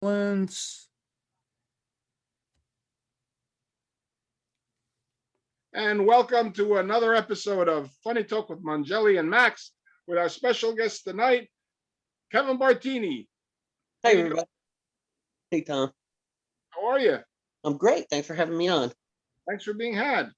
Silence. And welcome to another episode of Funny Talk with Mongelli and Max with our special guest tonight, Kevin Bartini. Hey, everybody. Hey, Tom. How are you? I'm great. Thanks for having me on. Thanks for being had.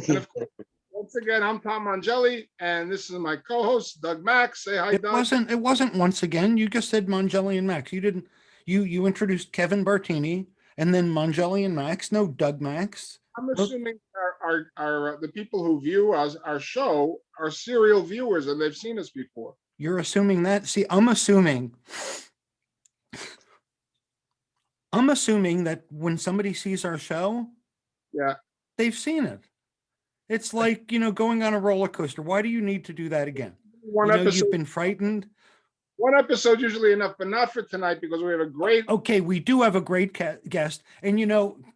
And of course, once again, I'm Tom Mongelli, and this is my co-host, Doug Max. Say hi, It Doug. wasn't once again. You just said Mongelli and Max. You didn't. You introduced Kevin Bartini and then Mongelli and Max. No, Doug Max. I'm assuming our the people who view us, our show, are serial viewers, and they've seen us before. You're assuming that. See, I'm assuming that when somebody sees our show, Yeah. they've seen it. It's like, going on a roller coaster. Why do you need to do that again? One episode. You've been frightened. One episode usually enough, but not for tonight because we have a great. Okay, we do have a great guest, and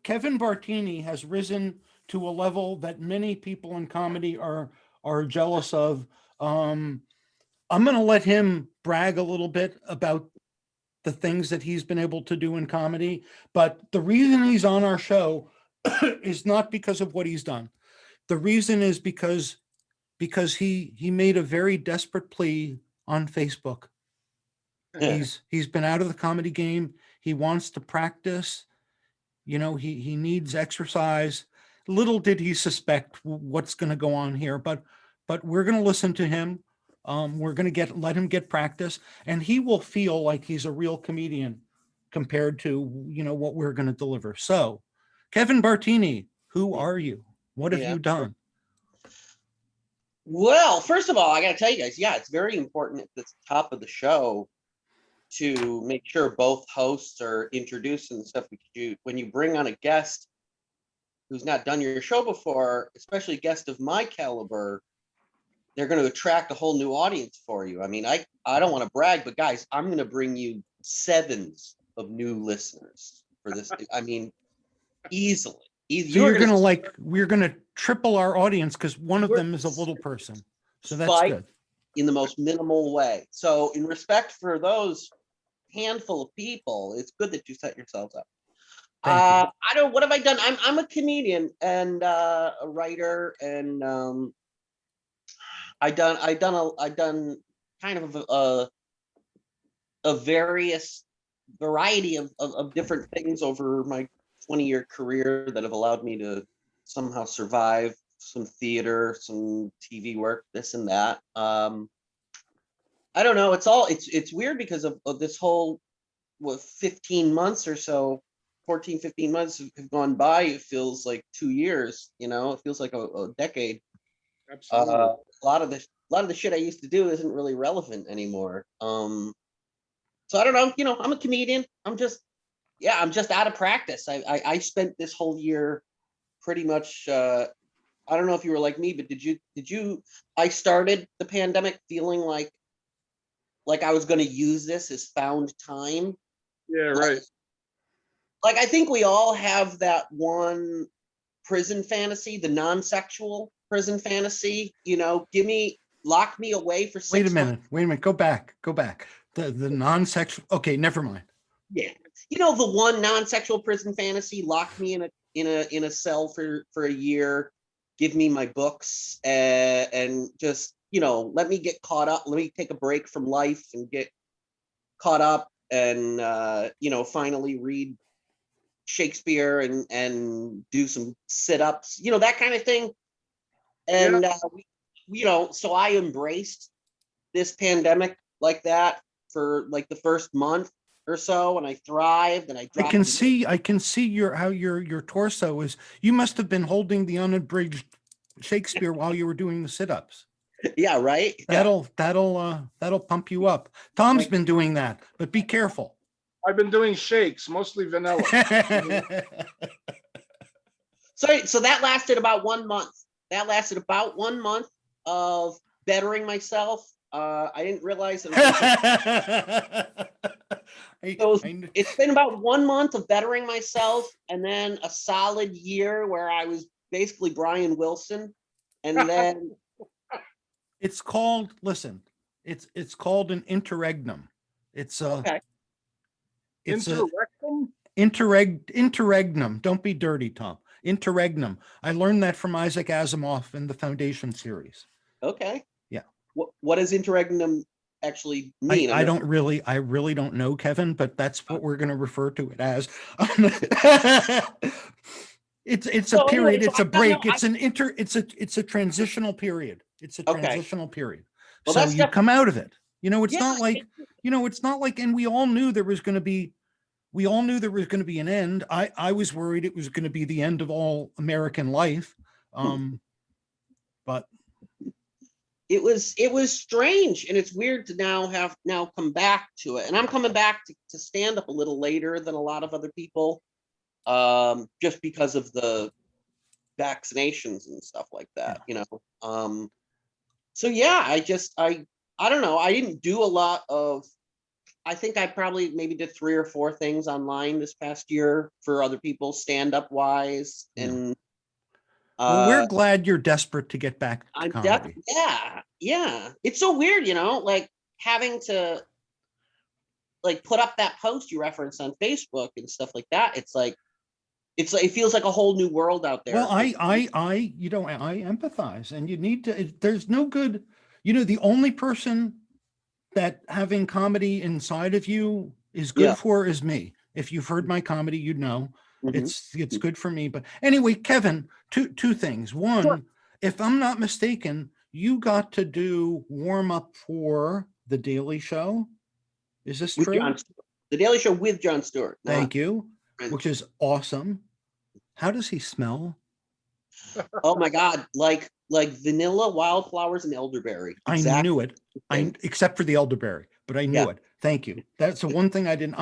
Kevin Bartini has risen to a level that many people in comedy are jealous of. I'm going to let him brag a little bit about the things that he's been able to do in comedy, but the reason he's on our show is not because of what he's done. The reason is because he made a very desperate plea on Facebook. He's been out of the comedy game. He wants to practice. He needs exercise. Little did he suspect what's going to go on here, but we're going to listen to him. We're going to let him get practice, and he will feel like he's a real comedian compared to what we're going to deliver. So, Kevin Bartini, who are you? What have you done? Well, first of all, I got to tell you guys, it's very important at the top of the show to make sure both hosts are introduced and stuff. When you bring on a guest who's not done your show before, especially a guest of my caliber, they're going to attract a whole new audience for you. I mean, I don't want to brag, but guys, I'm going to bring you sevens of new listeners for this. I mean, easily. So we're going to triple our audience because one of them is a little person. So that's good. In the most minimal way. So in respect for those handful of people, it's good that you set yourselves up. What have I done? I'm a comedian and a writer, and I've done kind of a variety of different things over my 20-year career that have allowed me to somehow survive some theater, some TV work, this and that. I don't know. It's weird because of this whole 15 months or so, 14, 15 months have gone by. It feels like 2 years, it feels like a decade. Absolutely. A lot of the shit I used to do isn't really relevant anymore. So I don't know, I'm a comedian. I'm just out of practice. I spent this whole year pretty much, I don't know if you were like me, but did you, I started the pandemic feeling like I was going to use this as found time. Yeah, right. Like I think we all have that one prison fantasy, the non-sexual prison fantasy, lock me away for 6 months. Wait a minute. Go back. The non-sexual. Okay, never mind. Yeah. The one non-sexual prison fantasy, lock me in a cell for a year, give me my books, and just, let me get caught up. Let me take a break from life and get caught up and, finally read Shakespeare and do some sit-ups, that kind of thing. And, so I embraced this pandemic like that for like the first month or so, and I thrived, and I can see how your torso is. You must have been holding the unabridged Shakespeare while you were doing the sit-ups. Yeah, right. That'll pump you up. Tom's been doing that, but be careful. I've been doing shakes, mostly vanilla. So that lasted about 1 month. That lasted about 1 month of bettering myself. I didn't realize that. It's been about 1 month of bettering myself, and then a solid year where I was basically Brian Wilson, and then it's called an interregnum. It's okay. It's a Interrectum? interregnum. Don't be dirty, Tom. Interregnum. I learned that from Isaac Asimov in the Foundation series. Okay. Yeah. What does interregnum actually mean? I really don't know, Kevin, but that's what we're going to refer to it as. It's a So anyway, period. so It's a I don't know, break. It's a transitional period. It's a Okay. transitional period. Well, So that's you come out of it. It's Yeah, not like, it's not like, and we all knew there was going to be an end. I was worried it was going to be the end of all American life. But it was strange, and it's weird to now come back to it. And I'm coming back to stand up a little later than a lot of other people, just because of the vaccinations and stuff like that, So yeah, I don't know. I didn't do a lot of. I think I probably maybe did 3 or 4 things online this past year for other people, stand up wise, and well, we're glad you're desperate to get back to comedy. Yeah. It's so weird, like having to like put up that post you referenced on Facebook and stuff like that. It's like it feels like a whole new world out there. Well, I empathize, and you need to. There's no good. The only person that having comedy inside of you is good for is me. If you've heard my comedy, you'd know it's good for me. But anyway, Kevin, two things. One, Sure. If I'm not mistaken, you got to do warm up for The Daily Show. Is this With true? The Daily Show with Jon Stewart. Thank you, friends. which is awesome. How does he smell? Oh my God, like vanilla, wildflowers, and elderberry. Exactly. I knew it. Except for the elderberry, but I knew it. Thank you. That's the one thing I didn't.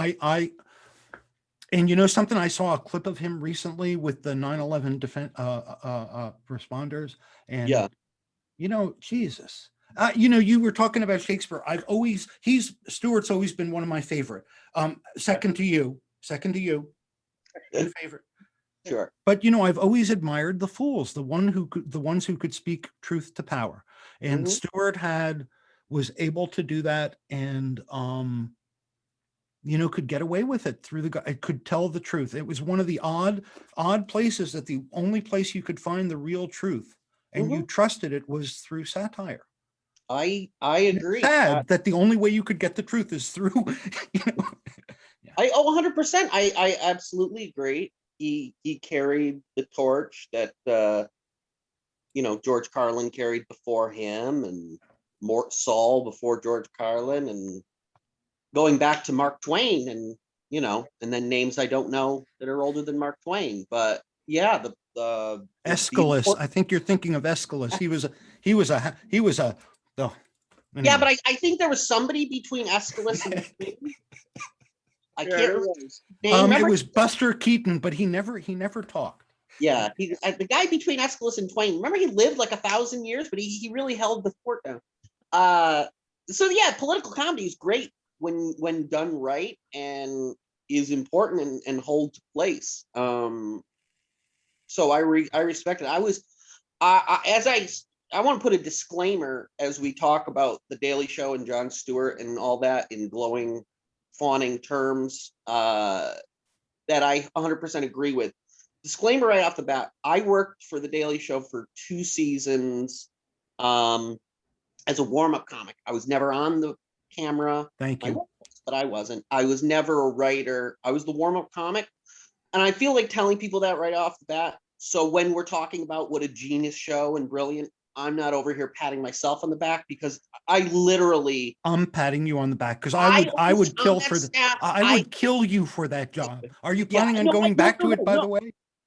And something, I saw a clip of him recently with the 9/11 defense responders, and Jesus. You were talking about Shakespeare. Stewart's always been one of my favorite. Second to you. Favorite. Sure. But I've always admired the fools, the ones who could speak truth to power. And Stewart was able to do that, and could get away with it it could tell the truth. It was one of the odd places that the only place you could find the real truth, and you trusted it, was through satire. I agree. It's sad that the only way you could get the truth is through, 100%. I absolutely agree. He carried the torch that George Carlin carried before him, and Mort Saul before George Carlin, and going back to Mark Twain, and and then names I don't know that are older than Mark Twain. But yeah, the Aeschylus. I think you're thinking of Aeschylus. He was a. Oh, anyway. Yeah, but I think there was somebody between Aeschylus and Twain. I can't remember. It was Buster Keaton, but he never talked. Yeah, the guy between Aeschylus and Twain. Remember, he lived like 1,000 years, but he really held the fort down. So yeah, political comedy is great when done right, and is important and holds place. So I respect it. I want to put a disclaimer as we talk about The Daily Show and Jon Stewart and all that in glowing, fawning terms that I 100% agree with. Disclaimer right off the bat: I worked for The Daily Show for 2 seasons as a warm-up comic. I was never on the camera. Thank you. But I wasn't. I was never a writer. I was the warm-up comic. And I feel like telling people that right off the bat. So when we're talking about what a genius show and brilliant, I'm not over here patting myself on the back, because I literally. I'm patting you on the back, because I would kill for that. I would kill you for that job. Are you planning on going back to it, by the way?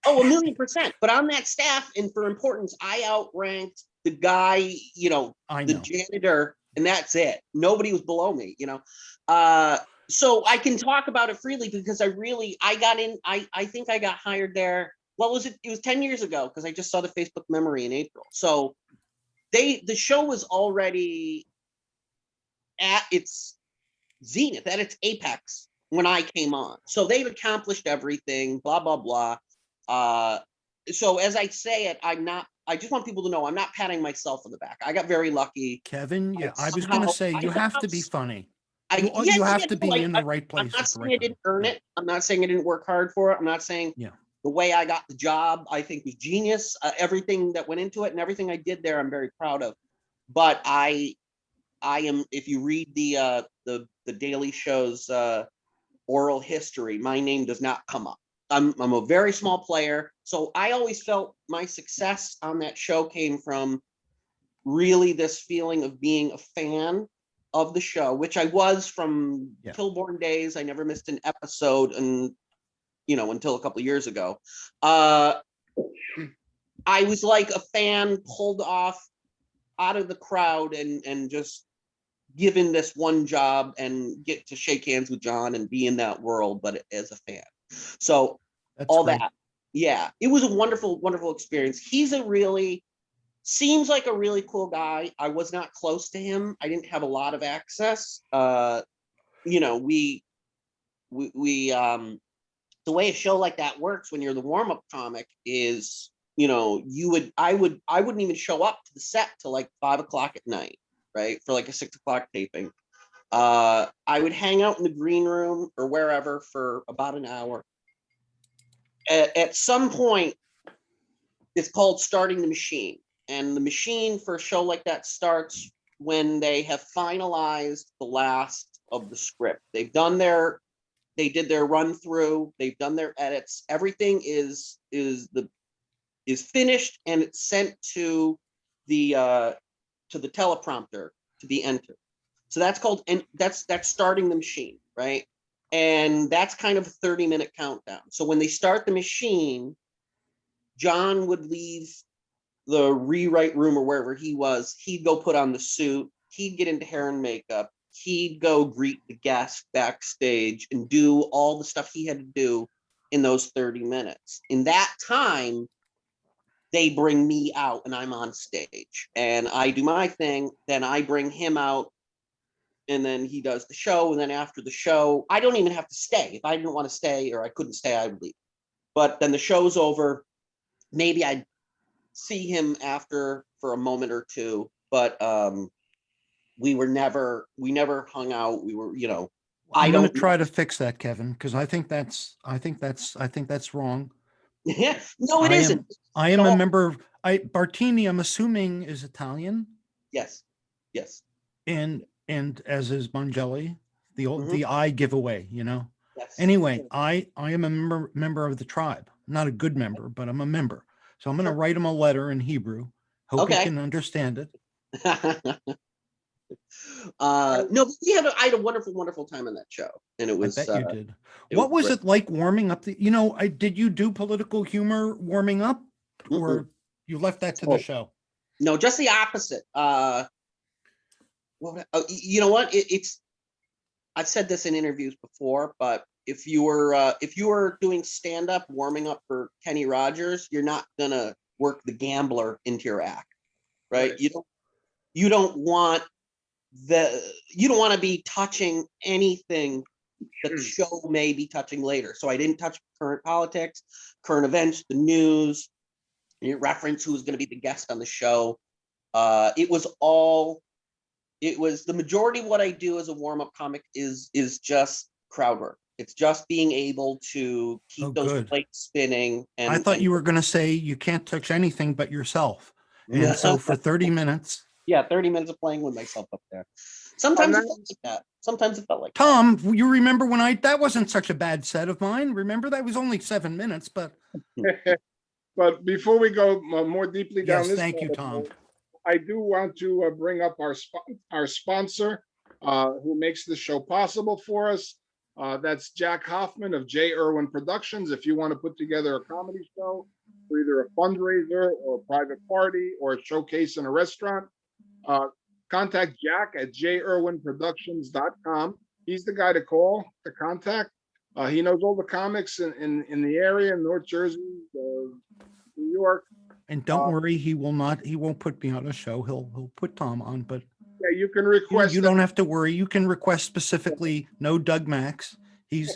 Oh, 1,000,000%. But on that staff, and for importance, I outranked the guy, the janitor, and that's it. Nobody was below me, So I can talk about it freely, because I got in. I think I got hired there. What was it? It was 10 years ago, because I just saw the Facebook memory in April. So the show was already at its zenith, at its apex when I came on. So they've accomplished everything, blah, blah, blah. So as I say it, I just want people to know I'm not patting myself on the back. I got very lucky. Kevin, I was going to say, you have to be funny. You have to be like, in the right I'm place not at the saying right I didn't time. earn Yeah. it. I'm not saying I didn't work hard for it. I'm not saying Yeah. the way I got the job, I think was genius. Everything that went into it and everything I did there, I'm very proud of. But I am, if you read the Daily Show's oral history, my name does not come up. I'm a very small player, so I always felt my success on that show came from really this feeling of being a fan of the show, which I was from Yeah. Kilborn days. I never missed an episode, and until a couple of years ago. I was like a fan pulled off out of the crowd and just given this one job and get to shake hands with Jon and be in that world, but as a fan. So That's all great. that, yeah, it was a wonderful, wonderful experience. Seems like a really cool guy. I was not close to him. I didn't have a lot of access. We the way a show like that works when you're the warm-up comic is, I wouldn't even show up to the set till like 5 o'clock at night, right? For like a 6 o'clock taping. I would hang out in the green room or wherever for about an hour. At some point, it's called starting the machine. And the machine for a show like that starts when they have finalized the last of the script. They did their run through, they've done their edits. Everything is finished and it's sent to the teleprompter to be entered. So that's called, and that's starting the machine, right? And that's kind of a 30-minute countdown. So when they start the machine, Jon would leave the rewrite room or wherever he was. He'd go put on the suit. He'd get into hair and makeup. He'd go greet the guests backstage and do all the stuff he had to do in those 30 minutes. In that time, they bring me out and I'm on stage and I do my thing. Then I bring him out and then he does the show. And then after the show, I don't even have to stay. If I didn't want to stay or I couldn't stay, I would leave. But then the show's over. Maybe I'd see him after for a moment or two, but we never hung out. We were, I'm going to try to fix that, Kevin, because I think that's wrong. Yeah, no, it isn't. I am a member of Bartini, I'm assuming, is Italian. Yes. And as is Mongelli, Mhm. the eye giveaway, Yes. Anyway, I am a member of the tribe. Not a good member, but I'm a member. So I'm going to Sure. write him a letter in Hebrew. Hope he Okay. can understand it. No, I had a wonderful, wonderful time on that show, and it was. I bet you did. It What was great. it like warming up? Did you do political humor warming up, or you left that to the show? No, just the opposite. Well, you know what? It's. I've said this in interviews before, but if you were doing stand up, warming up for Kenny Rogers, you're not gonna work the gambler into your act, right? You don't want to be touching anything that the show may be touching later. So I didn't touch current politics, current events, the news. You reference who's going to be the guest on the show. It was the majority of what I do as a warm-up comic is just crowd work. It's just being able to keep those plates spinning. And I thought you were going to say you can't touch anything but yourself. And so for 30 minutes. Yeah, 30 minutes of playing with myself up there. Sometimes it felt like that. Sometimes it felt like Tom, you remember when that wasn't such a bad set of mine. Remember, that was only 7 minutes, but. But before we go more deeply down this, thank you, Tom. I do want to bring up our sponsor, who makes the show possible for us. That's Jack Hoffman of J. Irwin Productions. If you want to put together a comedy show for either a fundraiser or a private party or a showcase in a restaurant, contact Jack at jirwinproductions.com. He's the guy to call, to contact. He knows all the comics in the area, North Jersey, New York. And don't worry, he won't put me on a show. He'll put Tom on, but yeah, you can request. You don't have to worry. You can request specifically no Doug Max. You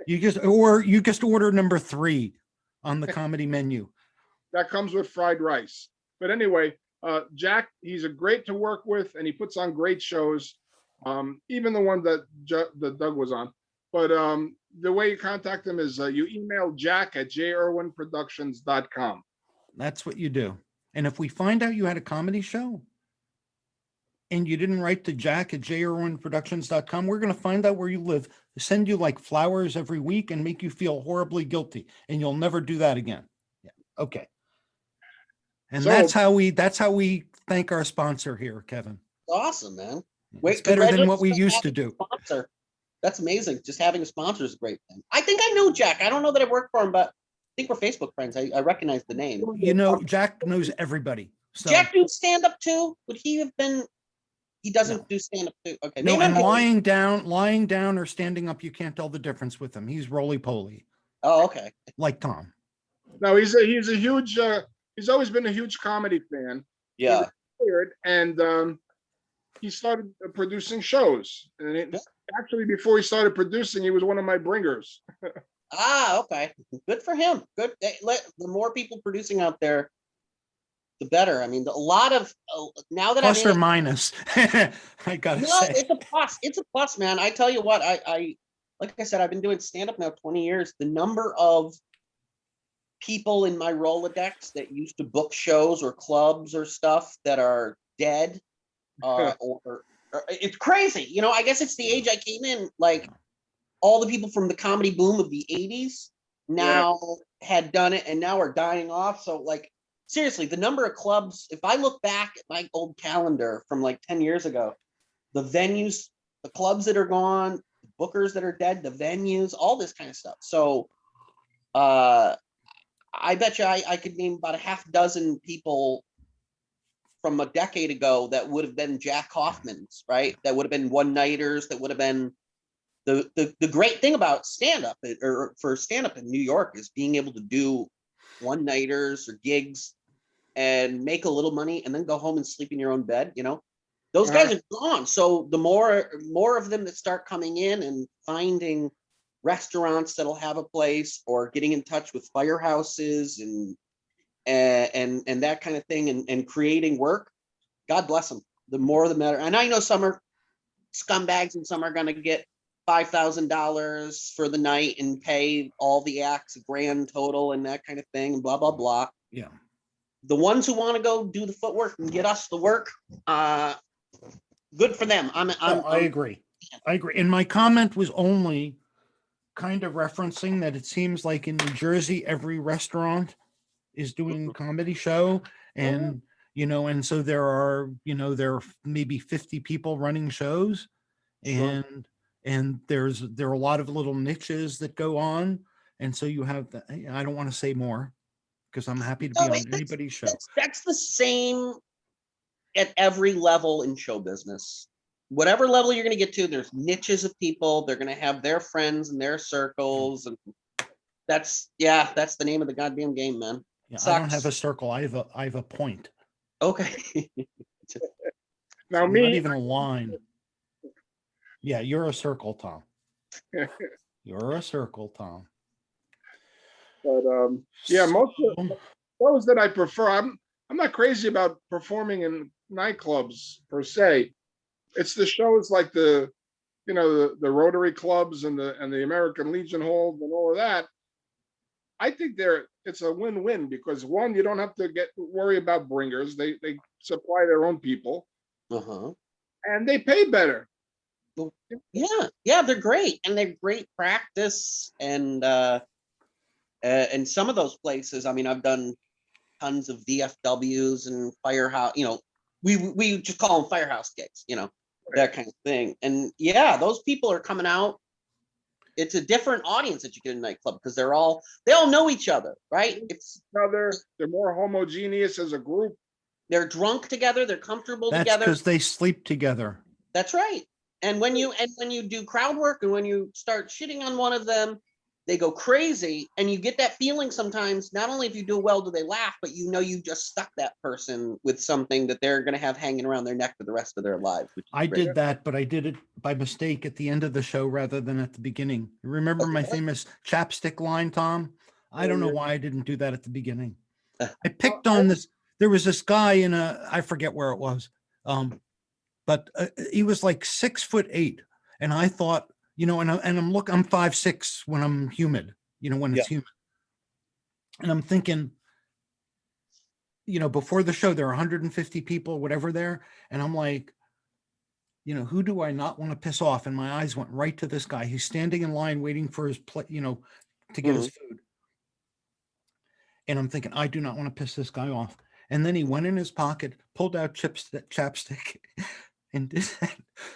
just order number 3 on the comedy menu. That comes with fried rice. But anyway, Jack, he's a great to work with, and he puts on great shows. even the one that that Doug was on. But the way you contact them is you email jack@jirwinproductions.com. That's what you do. And if we find out you had a comedy show and you didn't write to jack@jirwinproductions.com, we're going to find out where you live, send you like flowers every week and make you feel horribly guilty. And you'll never do that again. Yeah. Okay. And So- that's how we thank our sponsor here, Kevin. Awesome, man. It's better than what we congratulations used to on do. having a Sponsor. That's amazing. Just having a sponsor is a great thing. I think I know Jack. I don't know that I work for him, but I think we're Facebook friends. I recognize the name. You know, Jack knows everybody. So Jack do stand up too? Would he have been? He doesn't No. do stand up too. Okay. no, Name and him. lying down or standing up, you can't tell the difference with him. He's roly poly, Oh, okay. like Tom. No, he's a huge. He's always been a huge comedy fan. Yeah. Retired, and he started producing shows. And actually, before he started producing, he was one of my bringers. Ah, okay. Good for him. Good. The more people producing out there, the better. I mean, a lot of now that Plus I'm or in it, minus. I gotta no, say. it's a plus. It's a plus, man. I tell you what, I like I said, I've been doing stand up now 20 years. The number of people in my Rolodex that used to book shows or clubs or stuff that are dead, or it's crazy. You know, I guess it's the age I came in. Like all the people from the comedy boom of the 80s now had done it and now are dying off. So like seriously, the number of clubs, if I look back at my old calendar from like 10 years ago, the venues, the clubs that are gone, the bookers that are dead, the venues, all this kind of stuff. So I bet you I could name about a half dozen people from a decade ago that would have been Jack Hoffman's, right? That would have been one-nighters, that would have been the great thing about stand-up or for stand-up in New York is being able to do one-nighters or gigs and make a little money and then go home and sleep in your own bed, you know? Those guys are gone. So the more of them that start coming in and finding restaurants that'll have a place or getting in touch with firehouses and that kind of thing and creating work, God bless them. The more the better. And I know some are scumbags and some are going to get $5,000 for the night and pay all the acts a grand total and that kind of thing and blah, blah, blah. Yeah. The ones who want to go do the footwork and get us the work, good for them. I agree. I agree. And my comment was only kind of referencing that it seems like in New Jersey, every restaurant is doing a comedy show. And, you know, and so there are maybe 50 people running shows. Sure. And there are a lot of little niches that go on. And so you have the, I don't want to say more because I'm happy to be on anybody's show. That's the same at every level in show business. Whatever level you're going to get to, there's niches of people. They're going to have their friends and their circles. And that's the name of the goddamn game, man. Yeah, I don't have a circle. I have a point. Okay. Now Not even a line. Yeah, you're a circle, Tom. You're a circle, Tom. But most of those that I prefer, I'm not crazy about performing in nightclubs per se. It's the shows like the Rotary clubs and the American Legion halls and all of that. I think it's a win-win because one, you don't have to worry about bringers. They supply their own people, and they pay better. Yeah, they're great, and they're great practice. And some of those places, I mean, I've done tons of VFWs and firehouse. You know, we just call them firehouse gigs. You know, that kind of thing. And yeah, those people are coming out. It's a different audience that you get in a nightclub because they all know each other, right? They're more homogeneous as a group. They're drunk together. They're comfortable That's together. because they sleep together. That's right. And when you do crowd work and when you start shitting on one of them, they go crazy. And you get that feeling sometimes, not only if you do well, do they laugh, but you just stuck that person with something that they're going to have hanging around their neck for the rest of their lives. I did that, but I did it by mistake at the end of the show rather than at the beginning. Remember my famous chapstick line, Tom? I don't know why I didn't do that at the beginning. I picked on this. There was this guy I forget where it was. but he was like 6'8", and I thought, I'm 5'6" when I'm humid, when Yeah. it's humid, and I'm thinking, before the show there are 150 people, whatever there, and I'm like, who do I not want to piss off? And my eyes went right to this guy. He's standing in line waiting for his plate, to get his food. And I'm thinking, I do not want to piss this guy off. And then he went in his pocket, pulled out chapstick, and did that.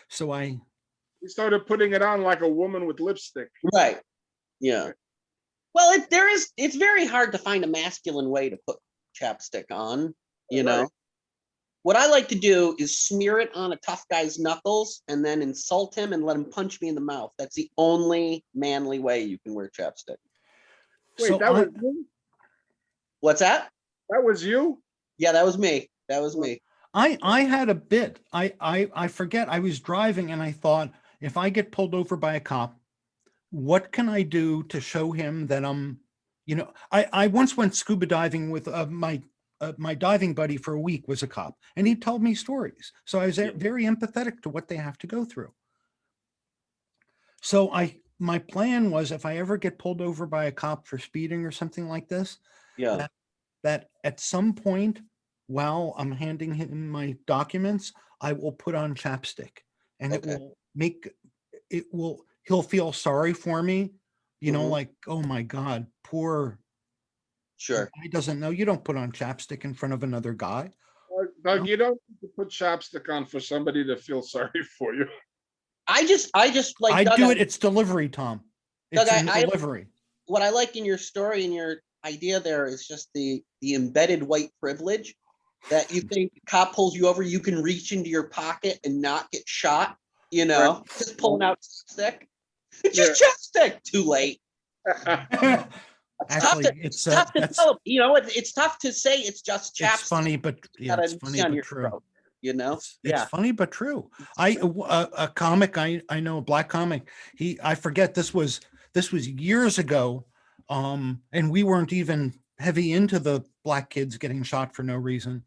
So He started putting it on like a woman with lipstick. Right. Yeah. Well, it's very hard to find a masculine way to put chapstick on, Right. What I like to do is smear it on a tough guy's knuckles and then insult him and let him punch me in the mouth. That's the only manly way you can wear chapstick. Wait, So that was you? What's that? That was you? Yeah, that was me. That was me. I had a bit. I forget. I was driving and I thought, if I get pulled over by a cop, what can I do to show him that I'm, I once went scuba diving with my diving buddy for a week was a cop, and he told me stories. So I was very empathetic to what they have to go through. So my plan was, if I ever get pulled over by a cop for speeding or something like this, Yeah. that at some point while I'm handing him my documents, I will put on chapstick, and Okay. he'll feel sorry for me, Mhm. like, oh my God, poor Sure. guy doesn't know. You don't put on chapstick in front of another guy. Doug, No. you don't need to put chapstick on for somebody to feel sorry for you. I just like I Doug, do it. It's delivery, Tom. It's Doug, in delivery. what I like in your story and your idea there is just the embedded white privilege that you think a cop pulls you over, you can reach into your pocket and not get shot, just pulling out chapstick. It's just chapstick. Too late. Actually, It's tough to tell. It's tough to say it's just chapstick. It's funny, but it's funny but true. Throat, It's funny but true. A comic I know, a black comic. I forget, this was years ago, and we weren't even heavy into the black kids getting shot for no reason,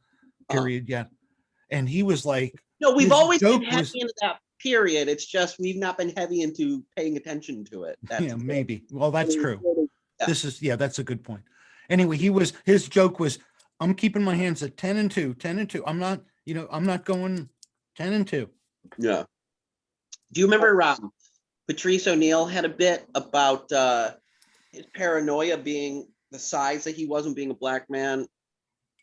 period, yet. And he was like, no, we've his always been joke heavy was, into that period. It's just we've not been heavy into paying attention to it. That's maybe. Well, that's true. Yeah. That's a good point. Anyway, his joke was, I'm keeping my hands at 10 and 2, 10 and 2. I'm not going 10 and 2. Yeah. Do you remember Patrice O'Neill had a bit about his paranoia being the size that he wasn't, being a black man,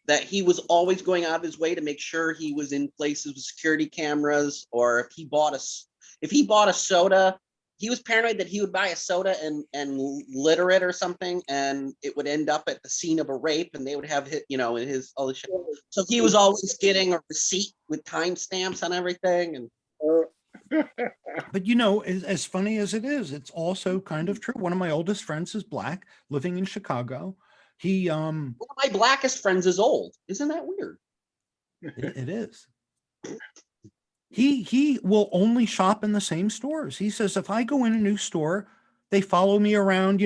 that he was always going out of his way to make sure he was in places with security cameras, or if he bought a soda, he was paranoid that he would buy a soda and litter it or something, and it would end up at the scene of a rape, and they would have hit, in his all the shit. So he was always getting a receipt with timestamps on everything. And But as funny as it is, it's also kind of true. One of my oldest friends is black, living in Chicago. He one of my blackest friends is old. Isn't that weird? it is. He will only shop in the same stores. He says, if I go in a new store, they follow me around.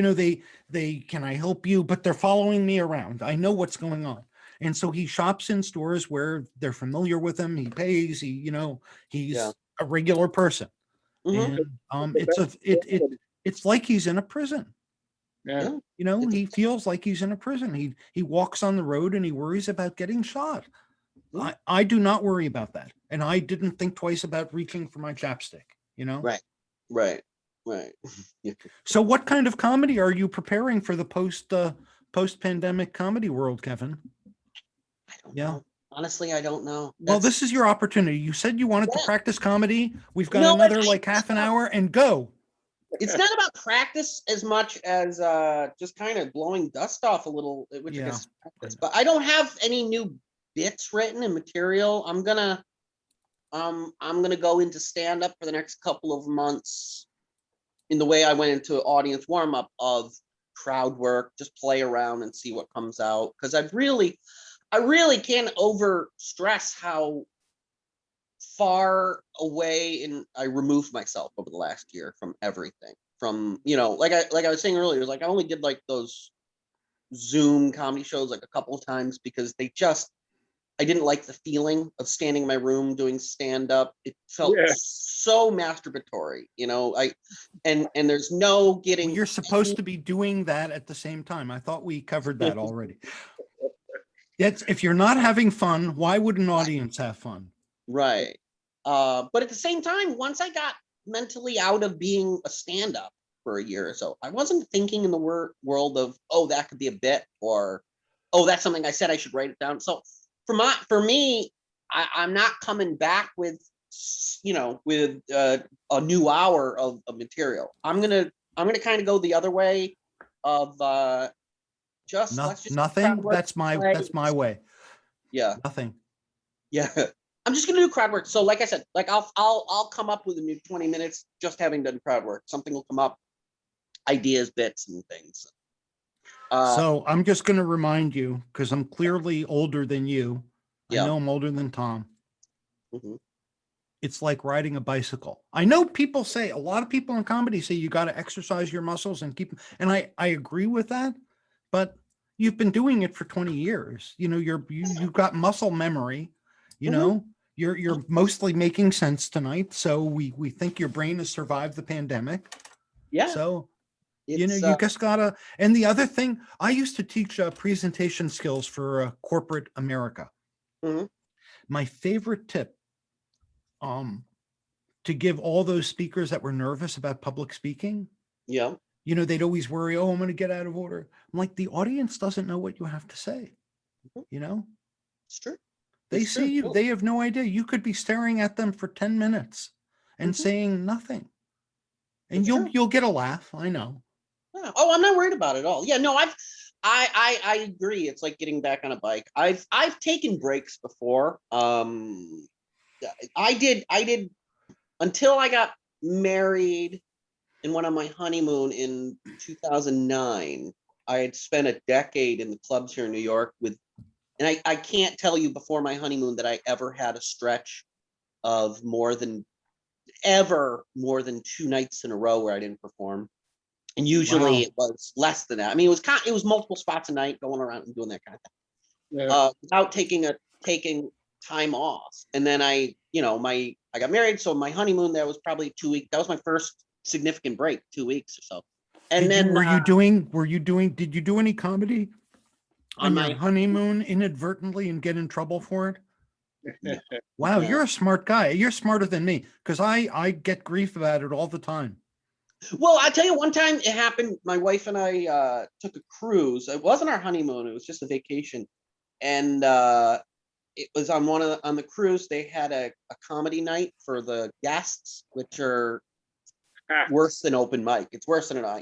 They can I help you? But they're following me around. I know what's going on. And so he shops in stores where they're familiar with him. He pays. He's a regular person. Mhm. And it's like he's in a prison. Yeah. He feels like he's in a prison. He walks on the road and he worries about getting shot. I do not worry about that. And I didn't think twice about reaching for my chapstick, Right. So what kind of comedy are you preparing for the post-pandemic comedy world, Kevin? I don't know. Honestly, I don't know. Well, this is your opportunity. You said you wanted to practice comedy. We've got No, another half an hour, and go. It's not about practice as much as just kind of blowing dust off a little, which I guess is practice. But I don't have any new bits written and material. I'm gonna go into stand up for the next couple of months in the way I went into audience warm up of crowd work, just play around and see what comes out. Because I really can't over stress how far away I removed myself over the last year from everything. From like I was saying earlier, like I only did like those Zoom comedy shows like a couple of times because they just I didn't like the feeling of standing in my room doing stand up. It felt Yeah. so masturbatory, and there's no Well, getting you're supposed to be doing that at the same time. I thought we covered that already. It's, if you're not having fun, why would an audience have fun? right. But at the same time, once I got mentally out of being a stand-up for a year or so, I wasn't thinking in the world of, oh, that could be a bit, or oh, that's something I said, I should write it down. So for me, I'm not coming back with a new hour of material. I'm gonna kind of go the other way of let's just crowd Nothing. work, play. That's my way. Yeah. Nothing. Yeah. I'm just gonna do crowd work. So like I said, like I'll come up with a new 20 minutes just having done crowd work. Something will come up, ideas, bits, and things. So I'm just going to remind you, because I'm clearly older than you. I Yeah. know I'm older than Tom. Mhm. It's like riding a bicycle. I know people say, a lot of people in comedy say you got to exercise your muscles and keep, and I agree with that, but you've been doing it for 20 years. You've got muscle memory, you Mhm. know, you're mostly making sense tonight. So we think your brain has survived the pandemic. Yeah. So, It's you just gotta, and the other thing, I used to teach presentation skills for corporate America. Mhm. My favorite tip, to give all those speakers that were nervous about public speaking, Yeah. they'd always worry, oh, I'm going to get out of order. I'm like, the audience doesn't know what you have to say. Mhm. You know, It's true. they It's true. see you, they have no idea. You could be staring at them for 10 minutes and Mhm. saying nothing. And It's true. you'll get a laugh. I know. Yeah. Oh, I'm not worried about it at all. Yeah, no, I agree. It's like getting back on a bike. I've taken breaks before. I did until I got married and went on my honeymoon in 2009. I had spent a decade in the clubs here in New York and I can't tell you before my honeymoon that I ever had a stretch of more than 2 nights in a row where I didn't perform. And usually Wow. it was less than that. I mean, it was multiple spots a night going around and doing that kind of thing. Yeah. Without taking time off. And then I got married, so my honeymoon there was probably 2 weeks. That was my first significant break, 2 weeks or so. And then did you do any comedy on on your my honeymoon inadvertently and get in trouble for it? no, Wow, no. you're a smart guy. You're smarter than me, because I get grief about it all the time. Well, I tell you, one time it happened. My wife and I took a cruise. It wasn't our honeymoon; it was just a vacation, and it was on the cruise. They had a comedy night for the guests, which are worse than open mic. It's worse than Now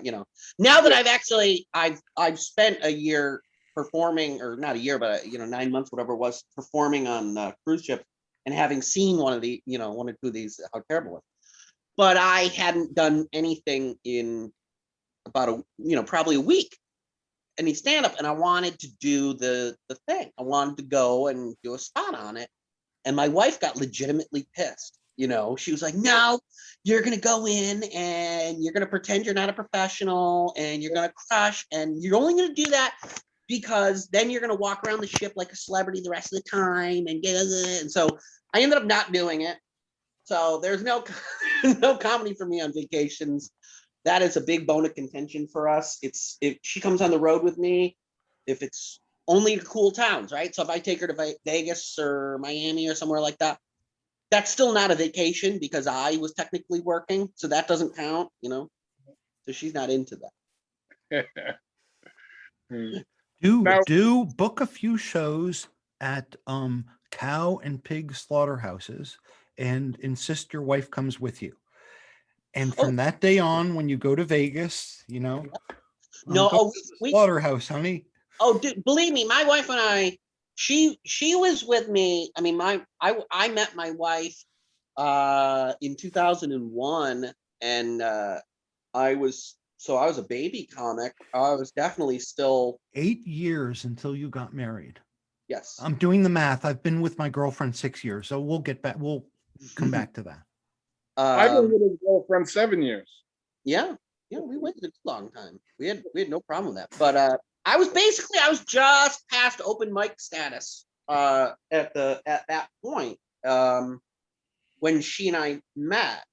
that I've spent a year performing, or not a year, but 9 months, whatever it was, performing on cruise ships, and having seen one or two of these, how terrible it was. But I hadn't done anything in about probably a week, any stand up, and I wanted to do the thing. I wanted to go and do a spot on it, and my wife got legitimately pissed. She was like, "No, you're gonna go in and you're gonna pretend you're not a professional, and you're gonna crush, and you're only gonna do that because then you're gonna walk around the ship like a celebrity the rest of the time and get it." And so I ended up not doing it. So there's no no comedy for me on vacations. That is a big bone of contention for us. It's if she comes on the road with me, if it's only to cool towns, right? So if I take her to Vegas or Miami or somewhere like that, that's still not a vacation because I was technically working, so that doesn't count, So she's not into that. Hmm. Do Now, do book a few shows at cow and pig slaughterhouses and insist your wife comes with you. And Oh from that day on, when you go to Vegas, no, go to the slaughterhouse, honey. oh, dude, believe me, my wife and I, she was with me. I mean, I met my wife in 2001, and I was a baby comic. I was definitely still 8 years until you got married. yes. I'm doing the math. I've been with my girlfriend 6 years, so we'll get back. We'll come back to that. I've been with his girlfriend 7 years. Yeah, we waited a long time. We had no problem with that. But I was just past open mic status at that point, when she and I met,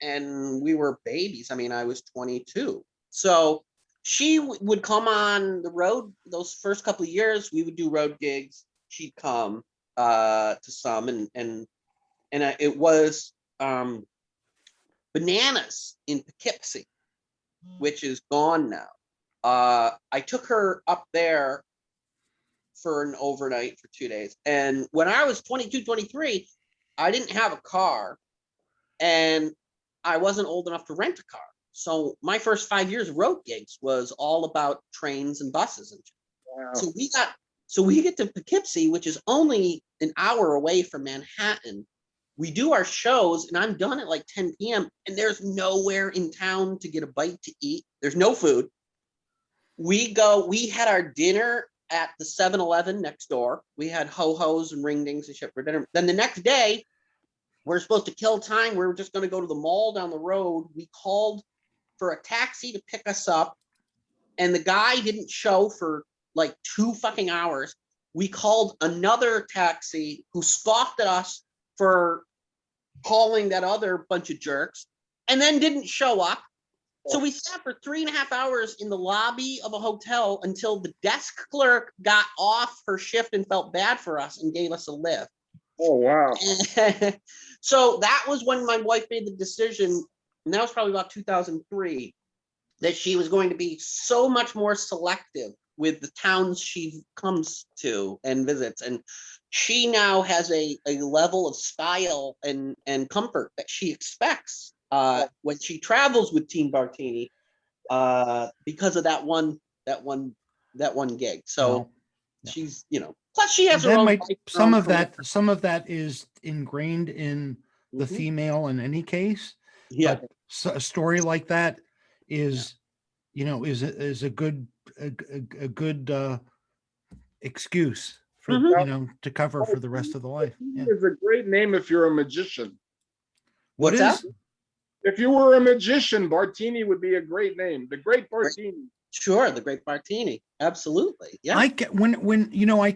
and we were babies. I mean, I was 22. So she would come on the road those first couple of years. We would do road gigs. She'd come to some, it was Bananas in Poughkeepsie, which is gone now. I took her up there for an overnight for 2 days. And when I was 22, 23, I didn't have a car and I wasn't old enough to rent a car. So my first 5 years of road gigs was all about trains and buses. And Wow. so we get to Poughkeepsie, which is only an hour away from Manhattan. We do our shows and I'm done at like 10 p.m. and there's nowhere in town to get a bite to eat. There's no food. We had our dinner at the 7-Eleven next door. We had ho-hos and ring dings and shit for dinner. Then the next day, we're supposed to kill time. We were just going to go to the mall down the road. We called for a taxi to pick us up, and the guy didn't show for like 2 fucking hours. We called another taxi who scoffed at us for calling that other bunch of jerks, and then didn't show up. So we sat for 3.5 hours in the lobby of a hotel until the desk clerk got off her shift and felt bad for us and gave us a lift. Oh, wow. So that was when my wife made the decision, and that was probably about 2003, that she was going to be so much more selective with the towns she comes to and visits. And she now has a level of style and comfort that she expects when she travels with Team Bartini because of that one gig. So Well, yeah. she's, plus she has her That own might, life, her some own of career. that is ingrained in the Mhm. female in any case. Yeah. But a story like that is, is a good excuse for, Mhm. to cover for the rest of the life. Yeah. It's a great name if you're a magician. What What's is? that? If you were a magician, Bartini would be a great name. The Great Bartini. Sure, the Great Bartini. Absolutely. Yeah. I get when I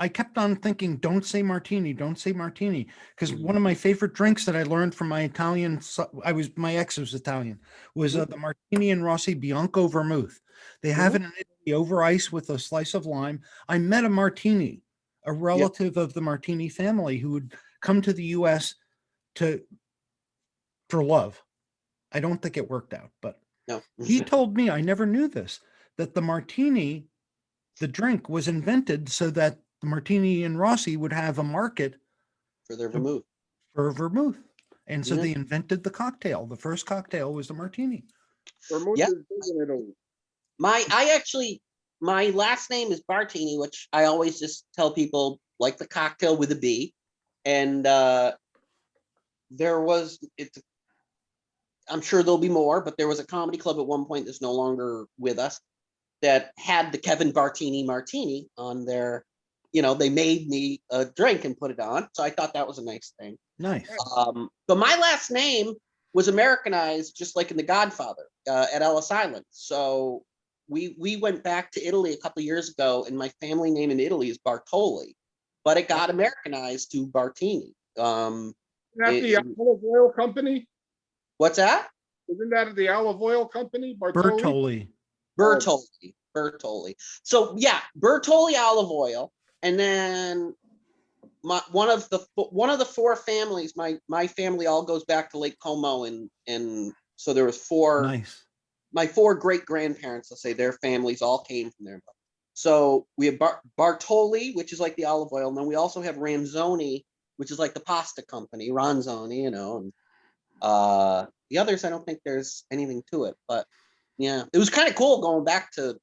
kept on thinking, don't say martini, because one of my favorite drinks that I learned from my Italian, my ex was Italian, was the Martini and Rossi Bianco vermouth. They have it in Italy over ice with a slice of lime. I met a martini, a relative of the Martini family, who would come to the U.S. for love. I don't think it worked out, but No. he told me, I never knew this, that the martini, the drink, was invented so that the Martini and Rossi would have a market For their vermouth. for vermouth. And so Yeah. they invented the cocktail. The first cocktail was the martini. Vermouth Yeah. is big in Italy. My last name is Bartini, which I always just tell people like the cocktail with a B. And I'm sure there'll be more, but there was a comedy club at one point that's no longer with us that had the Kevin Bartini martini on their, they made me a drink and put it on. So I thought that was a nice thing. Nice. But my last name was Americanized, just like in The Godfather, at Ellis Island. So we went back to Italy a couple of years ago, and my family name in Italy is Bartoli, but it got Americanized to Bartini. Isn't that the olive oil company? What's that? Isn't that the olive oil company? Bartoli? Bertoli. So yeah, Bertoli olive oil, and then one of the 4 families. My family all goes back to Lake Como, and so there was 4. Nice. My 4 great grandparents, let's say, their families all came from there. So we have Bartoli, which is like the olive oil, and then we also have Ranzoni, which is like the pasta company, Ranzoni, and the others, I don't think there's anything to it, but yeah, it was kind of cool going back to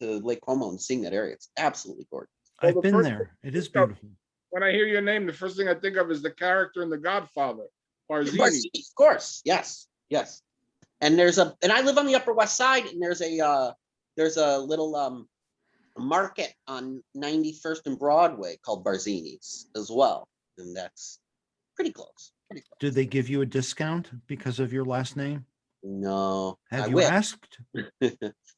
Lake Como and seeing that area. It's absolutely gorgeous. Well, I've been there. It is beautiful. When I hear your name, the first thing I think of is the character in The Godfather, Barzini. Of course, yes. And and I live on the Upper West Side, and there's a little market on 91st and Broadway called Barzini's as well, and that's pretty close. Did they give you a discount because of your last name? No, Have I you wish. asked?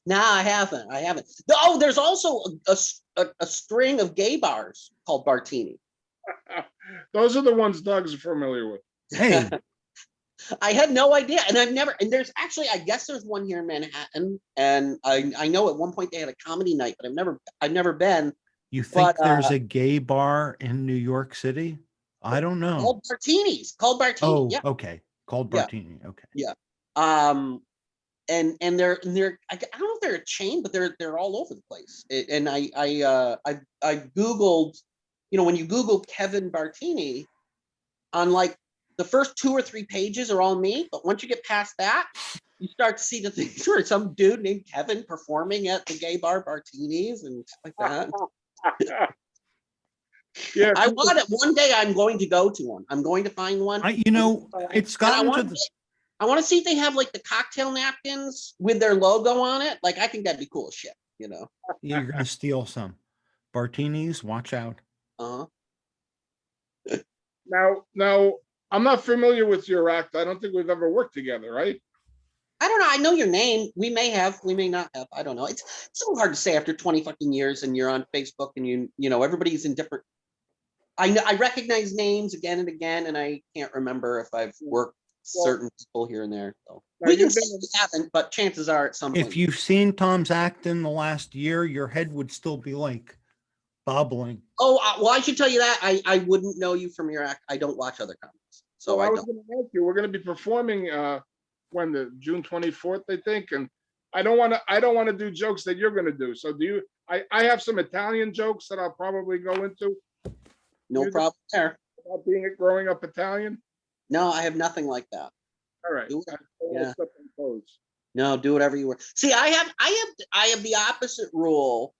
No, I haven't. I haven't. Oh, there's also a string of gay bars called Bartini. Those are the ones Doug's familiar with. Hey, I had no idea, and I've never. And there's actually, I guess there's one here in Manhattan, and I know at one point they had a comedy night, but I've never been. you think But there's a gay bar in New York City? I don't know. called Bartini's, called Bartini. Oh, Yeah, okay. Called Yeah. Bartini. Okay. yeah. And they're I don't know if they're a chain, but they're all over the place. And I googled, when you Google Kevin Bartini, on like the first 2 or 3 pages are all me, but once you get past that, you start to see the things where some dude named Kevin performing at the gay bar Bartini's and stuff like that. Yeah, I want it one day. I'm going to go to one. I'm going to find one. It's And gotten to the. I want to see if they have like the cocktail napkins with their logo on it. Like, I think that'd be cool as shit, You're gonna steal some Bartinis. Watch out. Uh-huh. Now, I'm not familiar with your act. I don't think we've ever worked together, right? I don't know. I know your name. We may have, we may not have. I don't know. It's so hard to say after 20 fucking years and you're on Facebook and everybody's in different. I recognize names again and again, and I can't remember if I've worked certain people here and there. So we can say we haven't, but chances are at some point. If you've seen Tom's act in the last year, your head would still be like bobbling. Oh, well, I should tell you that I wouldn't know you from your act. I don't watch other comics, so I was going to ask you. We're going to be performing when the June 24th, I think, and I don't want to do jokes that you're going to do. So do you? I have some Italian jokes that I'll probably go into. No problem there. About growing up Italian. No, I have nothing like that. All right. Yeah. No, do whatever you want. See, I have the opposite rule.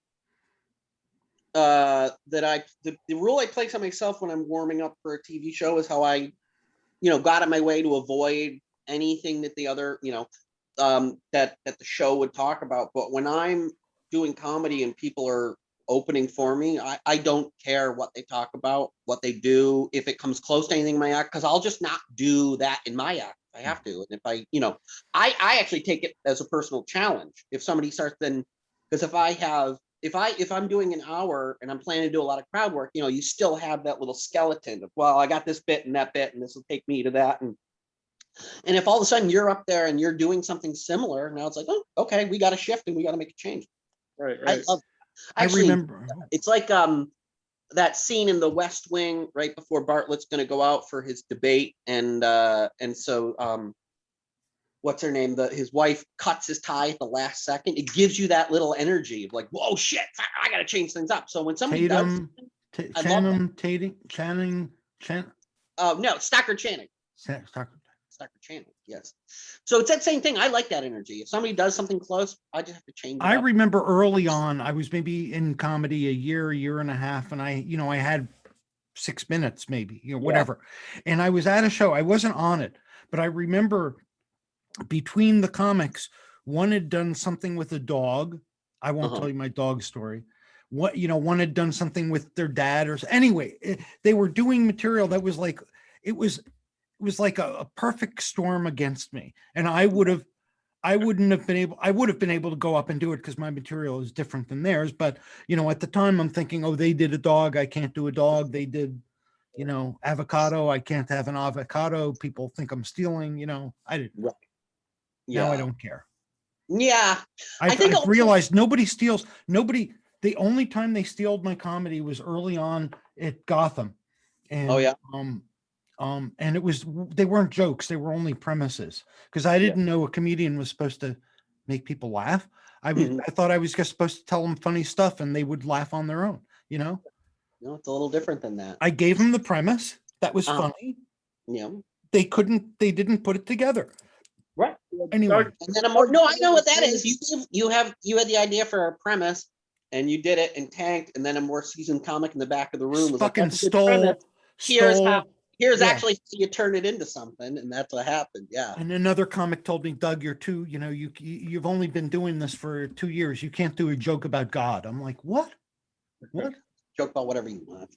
The rule I place on myself when I'm warming up for a TV show is how I, got on my way to avoid anything that the other, that the show would talk about. But when I'm doing comedy and people are opening for me, I don't care what they talk about, what they do, if it comes close to anything in my act, because I'll just not do that in my act. I have to. And if I actually take it as a personal challenge. If somebody starts because if I'm doing an hour and I'm planning to do a lot of crowd work, you still have that little skeleton of, well, I got this bit and that bit, and this will take me to that. And if all of a sudden you're up there and you're doing something similar, now it's like, oh, okay, we got to shift and we got to make a change. Right. I remember. It's like that scene in The West Wing right before Bartlett's going to go out for his debate, and so what's her name? His wife cuts his tie at the last second. It gives you that little energy of like, whoa, shit, I got to change things up. So when somebody does, Channing. No, Stockard Channing. Stockard Channing, yes. So it's that same thing. I like that energy. If somebody does something close, I just have to change it I up. remember early on, I was maybe in comedy a year and a half, and I had 6 minutes, maybe, whatever. Yeah. And I was at a show. I wasn't on it, but I remember between the comics, one had done something with a dog. I won't tell you my dog story. One had done something with their dad, or anyway, they were doing material that was like, it was like a perfect storm against me. And I would have been able to go up and do it because my material is different than theirs. But, at the time I'm thinking, oh, they did a dog. I can't do a dog. They did, avocado. I can't have an avocado. People think I'm stealing, I didn't. Right. Yeah. Now I don't care. Yeah. I realized nobody steals. The only time they stealed my comedy was early on at Gotham. And, oh, yeah. And they weren't jokes. They were only premises, because I didn't know a comedian was supposed to make people laugh. I thought I was just supposed to tell them funny stuff and they would laugh on their own, No, it's a little different than that. I gave them the premise. That was funny. Yeah. They didn't put it together. Right. Anyway. And then I know what that is. You had the idea for a premise and you did it and tanked, and then a more seasoned comic in the back of the room was fucking like, Here's actually how you turn it into something, and that's what happened. Yeah. And another comic told me, Doug, you're too, you've only been doing this for 2 years. You can't do a joke about God. I'm like, what? Joke about whatever you want.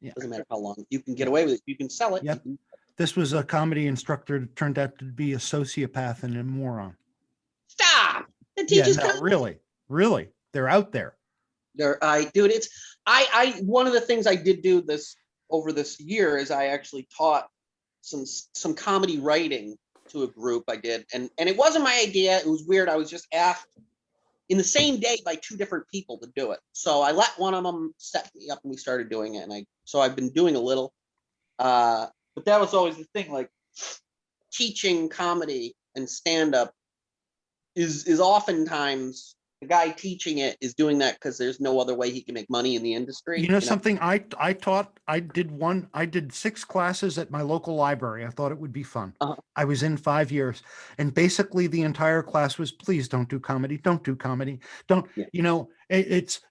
Yeah. Doesn't matter how long you can get away with it. You can sell it. Yep. This was a comedy instructor that turned out to be a sociopath and a moron. Stop. that Yeah, teaches no, comedy. really, they're out there. Dude, one of the things I did do this over this year is I actually taught some comedy writing to a group I did, and it wasn't my idea. It was weird. I was just asked in the same day by two different people to do it. So I let one of them set me up and we started doing it. And so I've been doing a little, but that was always the thing, like teaching comedy and stand up is oftentimes the guy teaching it is doing that because there's no other way he can make money in the industry. You know something, I taught, I did 6 classes at my local library. I thought it would be fun. Uh-huh. I was in 5 years, and basically the entire class was, please don't do comedy, don't do comedy, don't, Yeah. it's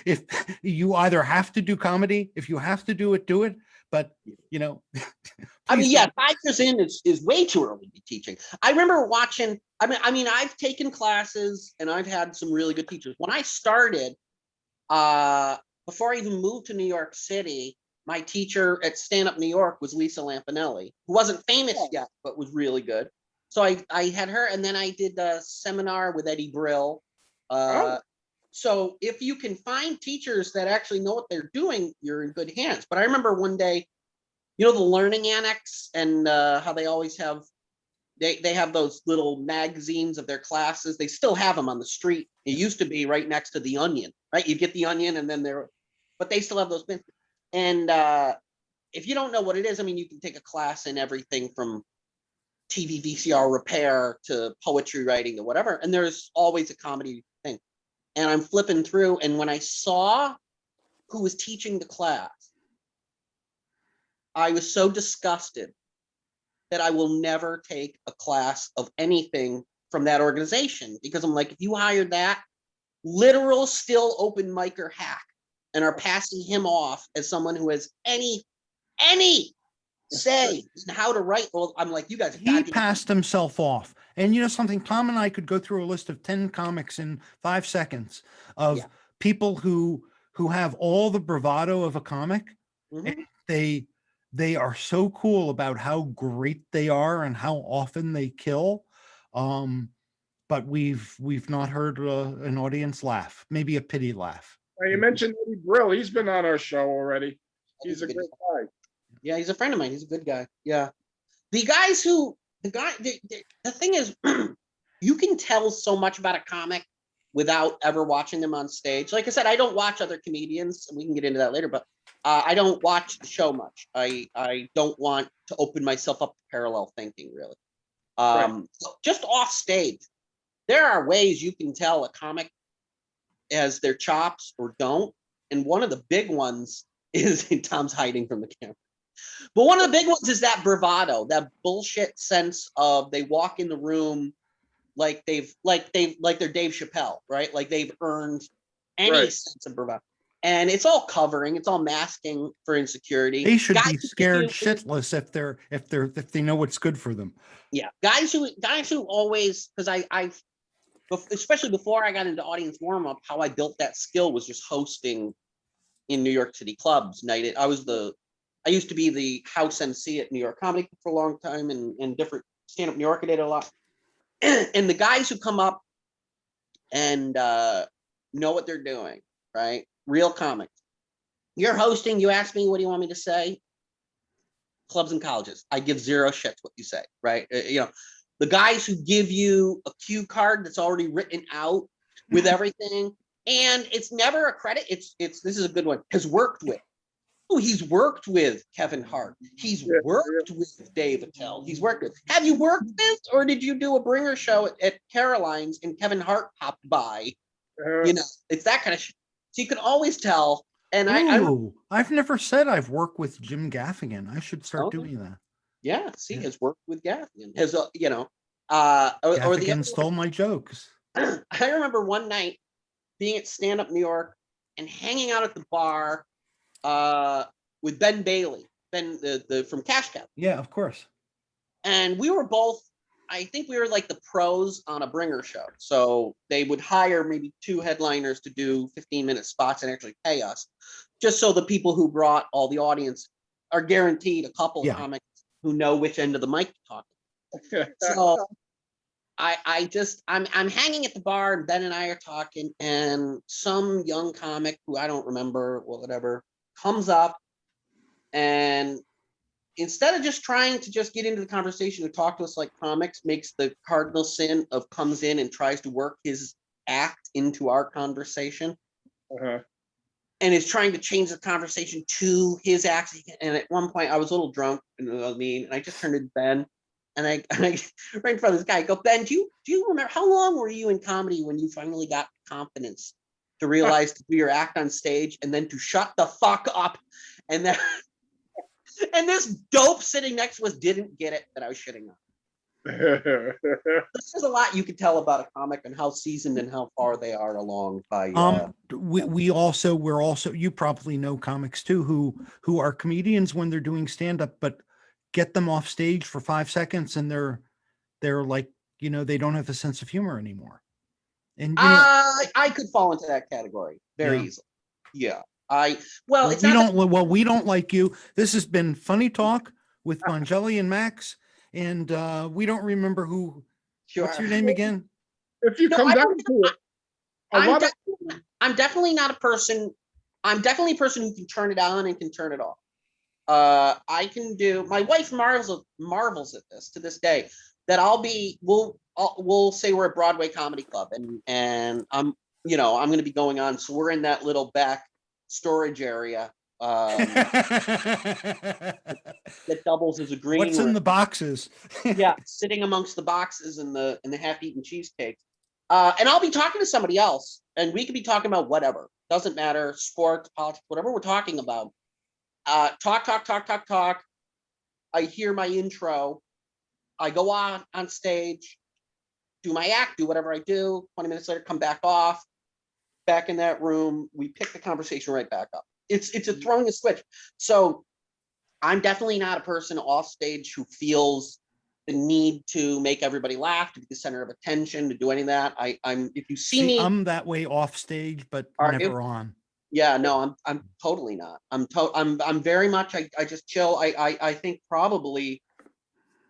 if you either have to do comedy, if you have to do it, but I mean, please yeah, don't. 5 years in is way too early to be teaching. I remember watching. I mean, I've taken classes and I've had some really good teachers. When I started, before I even moved to New York City, my teacher at Stand Up New York was Lisa Lampanelli, who wasn't famous yet, but was really good. So I had her, and then I did a seminar with Eddie Brill. So if you can find teachers that actually know what they're doing, you're in good hands. But I remember one day, the Learning Annex and how they always have, they have those little magazines of their classes. They still have them on the street. It used to be right next to the Onion, right? You get the Onion and then but they still have those bins. And if you don't know what it is, I mean, you can take a class in everything from TV VCR repair to poetry writing to whatever. And there's always a comedy thing. And I'm flipping through, and when I saw who was teaching the class, I was so disgusted that I will never take a class of anything from that organization, because I'm like, if you hired that literal still open micer hack and are passing him off as someone who has any say in how to write, well, I'm like, you guys have He got to passed himself off. And something, Tom and I could go through a list of 10 comics in 5 seconds of Yeah. people who have all the bravado of a comic. Mhm. And they are so cool about how great they are and how often they kill. But we've not heard an audience laugh, maybe a pity laugh. You mentioned Eddie Brill. He's been on our show already. He's a good great guy. guy. Yeah, he's a friend of mine. He's a good guy. Yeah. The thing is, you can tell so much about a comic without ever watching them on stage. Like I said, I don't watch other comedians, and we can get into that later, but I don't watch the show much. I don't want to open myself up to parallel thinking, really. Just off stage, there are ways you can tell a comic has their chops or don't. And one of the big ones is Tom's hiding from the camera. But one of the big ones is that bravado, that bullshit sense of they walk in the room like they're Dave Chappelle, right? Like they've earned any sense of bravado. And it's all covering, it's all masking for insecurity. They should be scared shitless if they know what's good for them. Yeah, guys who always, because I especially before I got into audience warm up, how I built that skill was just hosting in New York City clubs. I used to be the house MC at New York Comedy for a long time, and different stand up New York. I did a lot. And the guys who come up and know what they're doing, right? Real comics. You're hosting. You ask me, what do you want me to say? Clubs and colleges. I give zero shits what you say, right? The guys who give you a cue card that's already written out with everything, and it's never a credit. It's this is a good one. Has worked with. Oh, he's worked with Kevin Hart. He's worked with Dave Attell. He's worked with. Have you worked with, or did you do a bringer show at Caroline's and Kevin Hart popped by? It's that kind of shit. So you can always tell. And I've never said I've worked with Jim Gaffigan. I should start doing that. Yeah, has worked with Gaffigan. Has Gaffigan stole my jokes. I remember one night being at Stand Up New York and hanging out at the bar with Ben Bailey, Ben from Cash Cab. Yeah, of course. And we were both, I think we were like the pros on a bringer show. So they would hire maybe 2 headliners to do 15-minute spots and actually pay us, just so the people who brought all the audience are guaranteed a couple of comics who know which end of the mic to talk. So I'm hanging at the bar, and Ben and I are talking, and some young comic who I don't remember, well, whatever, comes up, and instead of just trying to just get into the conversation and talk to us like comics, makes the cardinal sin of comes in and tries to work his act into our conversation. Uh-huh. And is trying to change the conversation to his act. And at one point I was a little drunk, and I just turned to Ben, and I right in front of this guy, I go, Ben, do you remember how long were you in comedy when you finally got confidence to realize to do your act on stage and then to shut the fuck up? And then and this dope sitting next to us didn't get it that I was shitting on. There's a lot you can tell about a comic and how seasoned and how far they are along by we're also, you probably know comics too who are comedians when they're doing stand-up, but get them off stage for 5 seconds and they're like, they don't have a sense of humor anymore. And I could fall into that category very easily. Yeah. We don't like you. This has been Funny Talk with Mongelli and Max, and we don't remember what's your name again? If you come down to it, I'm definitely not a person. I'm definitely a person who can turn it on and can turn it off. I can do. My wife marvels at this to this day. That we'll say we're at Broadway Comedy Club, and I'm going to be going on. So we're in that little back storage area that doubles as a green What's room. in the boxes? Yeah, sitting amongst the boxes and the half-eaten cheesecakes. And I'll be talking to somebody else, and we could be talking about whatever. Doesn't matter, sports, politics, whatever we're talking about. Talk. I hear my intro. I go on stage, do my act, do whatever I do. 20 minutes later, come back off, back in that room. We pick the conversation right back up. It's a throwing a switch. So I'm definitely not a person off stage who feels the need to make everybody laugh, to be the center of attention, to do any of that. I'm if you see me, I'm that way off stage, but never on. Yeah, no, I'm totally not. I'm very much. I just chill. I think probably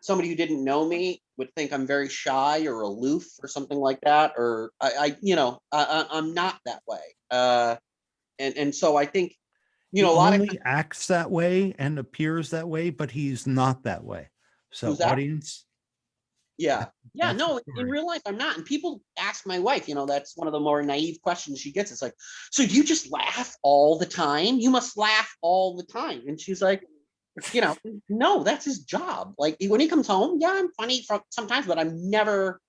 somebody who didn't know me would think I'm very shy or aloof or something like that. Or I'm not that way. And so I think a lot of acts that way and appears that way, but he's not that way. So audience. Yeah. No, in real life, I'm not. And people ask my wife, that's one of the more naive questions she gets. It's like, so do you just laugh all the time? You must laugh all the time. And she's like, no, that's his job. Like when he comes home, yeah, I'm funny sometimes, but I never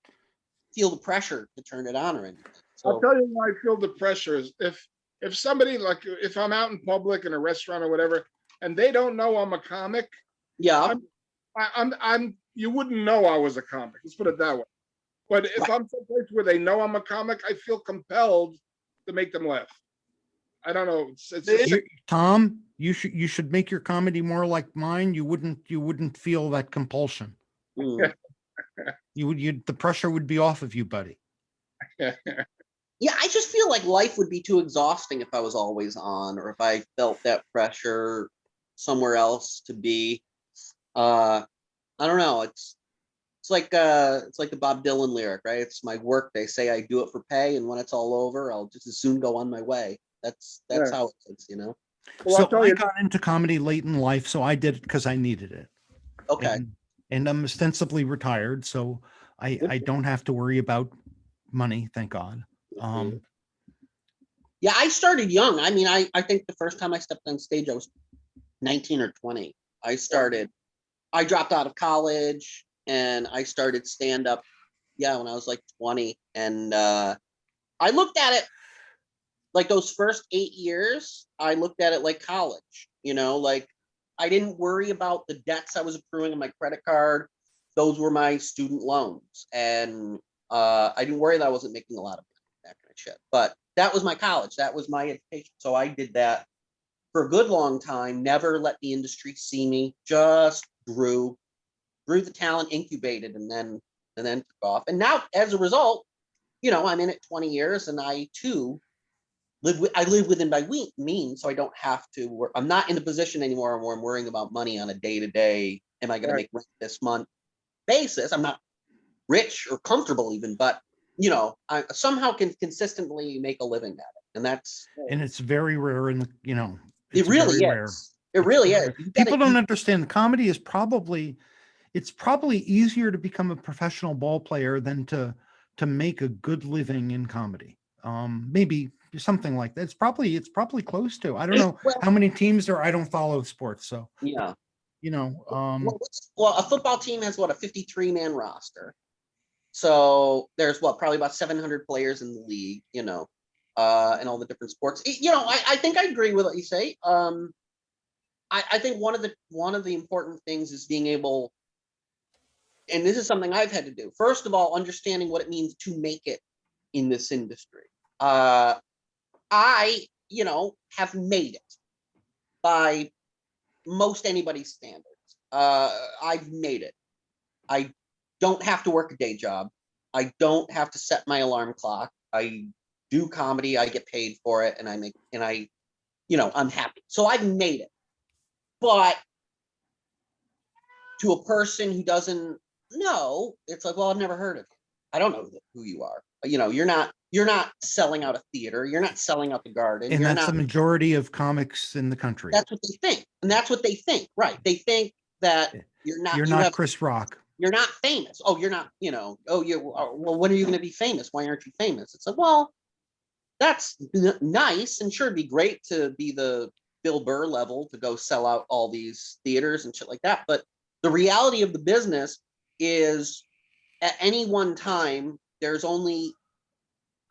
feel the pressure to turn it on or anything. So I'll tell you why I feel the pressure is if somebody, like if I'm out in public in a restaurant or whatever, and they don't know I'm a comic, yeah, I'm you wouldn't know I was a comic. Let's put it that way. But if I'm someplace where they know I'm a comic, I feel compelled to make them laugh. I don't know. Tom, you should make your comedy more like mine. You wouldn't feel that compulsion. The pressure would be off of you, buddy. Yeah, I just feel like life would be too exhausting if I was always on, or if I felt that pressure somewhere else to be. I don't know. It's like the Bob Dylan lyric, right? It's my work. They say I do it for pay, and when it's all over, I'll just as soon go on my way. That's how it is, Well, so I got into comedy late in life, so I did it because I needed it. Okay. And I'm ostensibly retired, so I don't have to worry about money, thank God. Yeah, I started young. I mean, I think the first time I stepped on stage, I was 19 or 20. I dropped out of college and I started stand up. Yeah, when I was like 20, and I looked at it like those first 8 years. I looked at it like college. Like I didn't worry about the debts I was accruing on my credit card. Those were my student loans, and I didn't worry that I wasn't making a lot of money, that kind of shit. But that was my college. That was my education. So I did that for a good long time. Never let the industry see me. Just grew the talent, incubated, and then took off. And now, as a result, I'm in it 20 years, and I too live within my means, so I don't have to work. I'm not in the position anymore where I'm worrying about money on a day-to-day. Am I going to make rent this month basis? I'm not rich or comfortable even, but you know, I somehow can consistently make a living at it. And that's, And it's very rare in the, it it's really very rare. is. It It's really very is. rare. You People gotta, don't understand the comedy is it's probably easier to become a professional ball player than to make a good living in comedy. Maybe something like that. It's probably close to. I don't know well, how many teams there. I don't follow sports, so yeah. well, A football team has what, a 53-man roster. So there's what, probably about 700 players in the league, you know, and all the different sports. You know, I think I agree with what you say. I think one of the important things is being able, and this is something I've had to do. First of all, understanding what it means to make it in this industry. I, you know, have made it by most anybody's standards. I've made it. I don't have to work a day job. I don't have to set my alarm clock. I do comedy. I get paid for it, and I'm happy. So I've made it. But to a person who doesn't know, it's like, well, I've never heard of you. I don't know who you are. You know, you're not selling out a theater. You're not selling out the Garden. and You're that's not. the majority of comics in the country. That's what they think, and that's what they think, right? They think that you're not. You're not Chris Rock. You're not famous. Oh, you're not. You know. Oh, well, when are you going to be famous? Why aren't you famous? It's like, well, that's nice, and sure, it'd be great to be the Bill Burr level to go sell out all these theaters and shit like that. But the reality of the business is, at any one time, there's only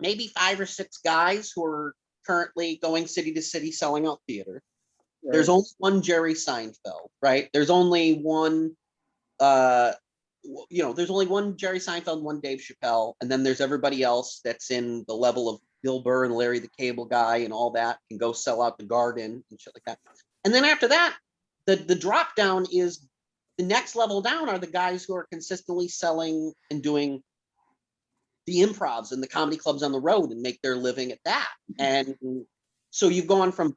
maybe 5 or 6 guys who are currently going city to city selling out theaters. Right. There's only one Jerry Seinfeld, right? There's only one, there's only one Jerry Seinfeld, one Dave Chappelle, and then there's everybody else that's in the level of Bill Burr and Larry the Cable Guy and all that can go sell out the Garden and shit like that. And then after that, the drop down is the next level down are the guys who are consistently selling and doing the improvs and the comedy clubs on the road and make their living at that. And so you've gone from